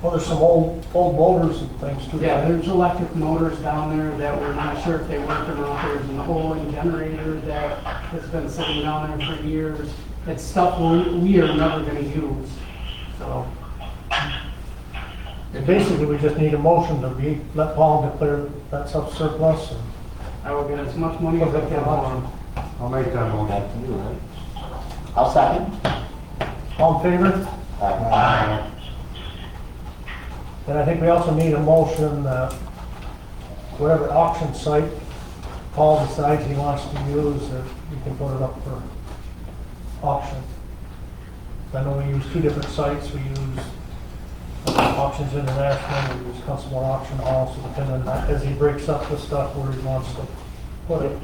Well, there's some old motors and things too. Yeah, there's electric motors down there that we're not sure if they work or not. There's an old generator that has been sitting down there for years. It's stuff we are never going to use. So. And basically, we just need a motion to let Paul declare that stuff surplus. And I will get as much money as I can for him. I'll make that motion. Back to you, right? I'll second. all in favor? Aye. And I think we also need a motion that whatever auction site Paul decides he wants to use, that we can put it up for auction. I know we use 2 different sites. We use Auctions International, we use Constable Auction Hall, so depending on, as he breaks up the stuff where he wants to put it.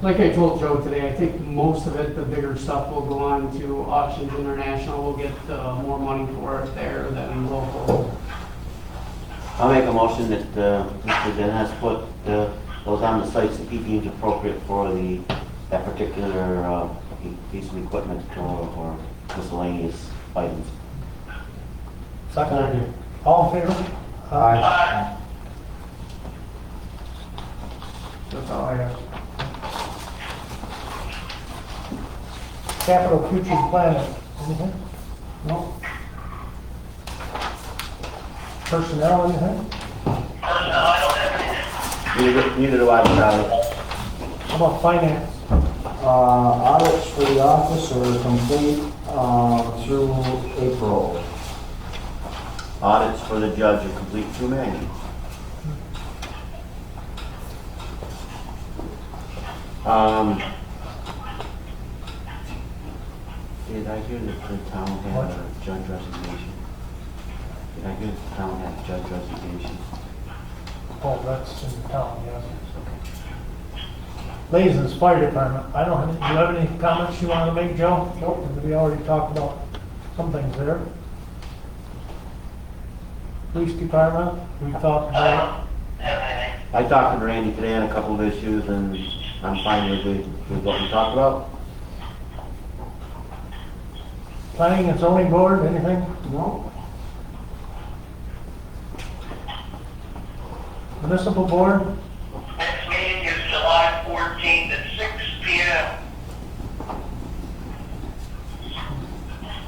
Like I told Joe today, I think most of it, the bigger stuff will go on to Auctions International. We'll get more money for it there than local. I'll make a motion that Mr. Dennis put those on the sites that he deems appropriate for that particular piece of equipment or miscellaneous items. Second. All in favor? Aye. That's all I have. Capital Future Planning, anything? No? Personnel, anything? Personnel, I don't have anything. Neither do I, Charlie. How about finance? Audits for the office are complete through April. Audits for the judge are complete through May. Did I hear that the town had a judge resignation? Did I hear that the town had a judge resignation? Oh, that's in the town, yes. Lazen's Fire Department, do you have any comments you want to make, Joe? Nope. We already talked about some things there. Police Department, we talked about. I talked to Randy today on a couple of issues, and I'm fine with what we talked about. Planning and Zoning Board, anything? No? Municipal Board? Next meeting is July 14th at 6 p.m.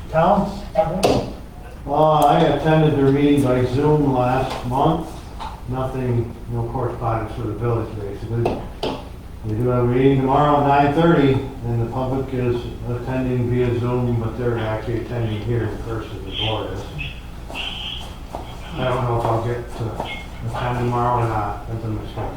Towns? I attended their meeting by Zoom last month. Nothing, no correspondence for the village, basically. We do have a meeting tomorrow at 9:30, and the public is attending via Zoom, but they're actually attending here in person, the board is. I don't know if I'll get to attend tomorrow or not, that's a mistake.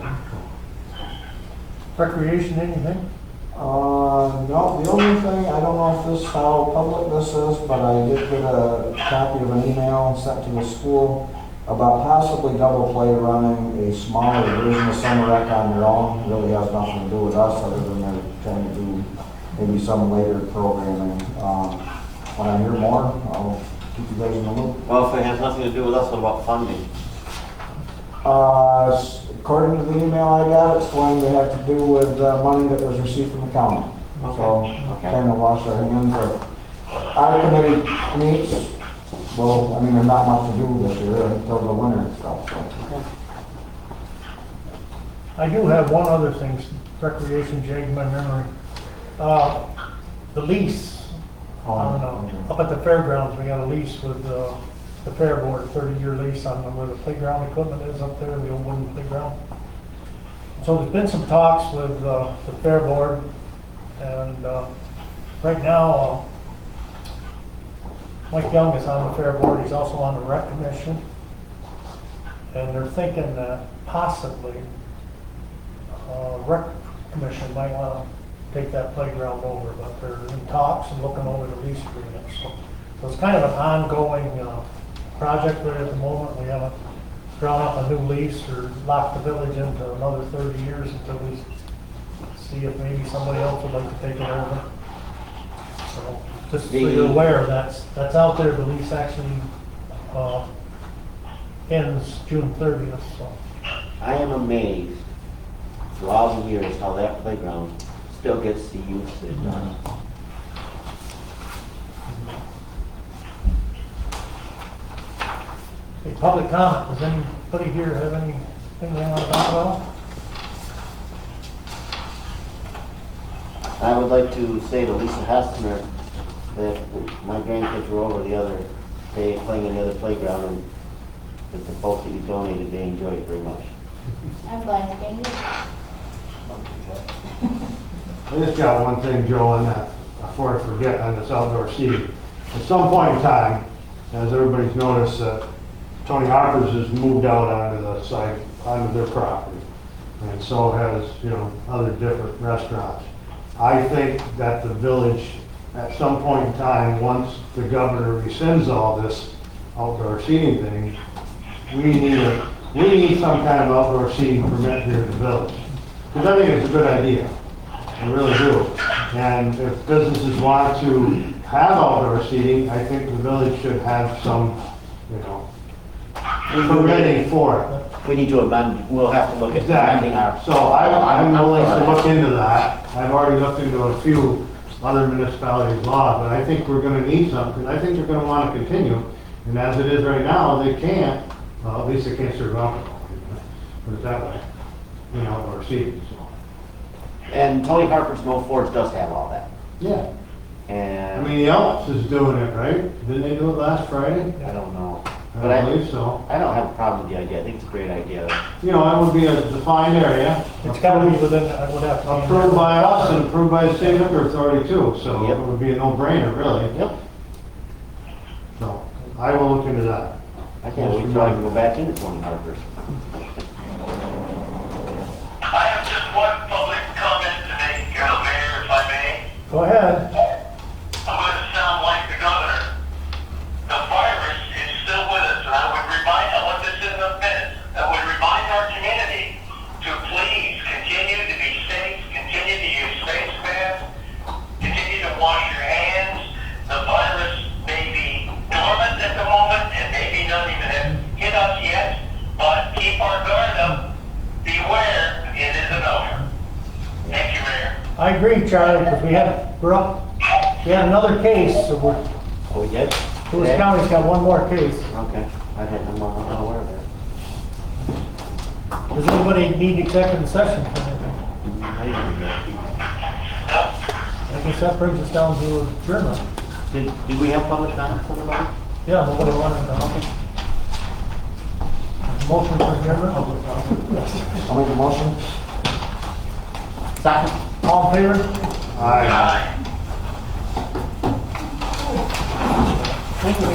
Recreation, anything? No, the only thing, I don't know if this, how public this is, but I did get a copy of an email sent to the school about possibly double play running a smaller version of summer rec on their own. Really has nothing to do with us, other than they're trying to do maybe some later programming. When I hear more, I'll keep you guys in the loop. Well, if it has nothing to do with us, what about funding? According to the email I got, it's going to have to do with money that was received from the county. So, kind of wash our hands, but our committee meets, well, I mean, there's not much to do this year until the winter and stuff, so. I do have one other thing, recreation jogged my memory. The lease, up at the fairgrounds, we got a lease with the fair board, 30-year lease on where the playground equipment is up there, the old wooden playground. So there's been some talks with the fair board, and right now, Mike Young is on the fair board, he's also on the rec commission, and they're thinking that possibly rec commission might want to take that playground over, but they're in talks and looking over the lease agreement. So it's kind of an ongoing project there at the moment. We haven't drawn up a new lease or locked the village into another 30 years until we see if maybe somebody else would like to take it over. So just so you're aware, that's out there. The lease actually ends June 30th. So I am amazed through all the years how that playground still gets the use that it does. okay, public comment. Does anybody here have anything they want to talk about? I would like to say to Lisa Hestner that my grandkids were over the other day playing in the other playground, and that the folks that you donated, they enjoyed it very much. I'm glad to get you. I just got one thing, Joe, on that, before I forget, on this outdoor seating. At some point in time, as everybody's noticed, Tony Harper's has moved out onto the site, onto their property. And so has, other different restaurants. I think that the village, at some point in time, once the governor rescinds all this, outdoor seating thing, we need some kind of outdoor seating permit here in the village. Because I think it's a good idea. I really do. And if businesses want to have outdoor seating, I think the village should have some, permitting for it. We need to amend, we'll have to look at amending our. So I'm willing to look into that. I've already looked into a few other municipalities' laws, but I think we're gonna need something. I think they're gonna wanna continue. And as it is right now, they can't, well, at least they can't serve alcohol. Put it that way. Outdoor seating, so. And Tony Harper's No Forge does have all that. Yeah. I And mean, the Elks is doing it, right? Didn't they do it last Friday? I don't know. I believe so. I don't have a problem with the idea. I think it's a great idea. It would be a defined area. It's gotta be within, I would have to. Approved by us and approved by the state liquor authority too, so Yep. it would be a no-brainer, really. Yep. So, I will look into that. I can't wait till I can go back into Tony Harper's. I have just one public comment to make, Mayor, if I may. Go ahead. I'm going to sound like the governor. The virus is still with us, and I would remind, I want this in the minutes, I would remind our community to please continue to be safe, continue to use face masks, continue to wash your hands. The virus may be dormant at the moment, and maybe not even have hit us yet, but keep our guard up. Beware, it isn't over. Thank you, Mayor. I agree, Charlie, because we had another case, so Oh, we did? Lewis County's got one more case. Okay. I'm unaware of that. Does anybody need executive session for anything? I guess that brings us down to adjournment. Did we have public comment from anybody? Yeah, nobody wanted to help. Motion for adjournment? I'll make a motion. Second. All in favor? Aye. Aye. Thank you.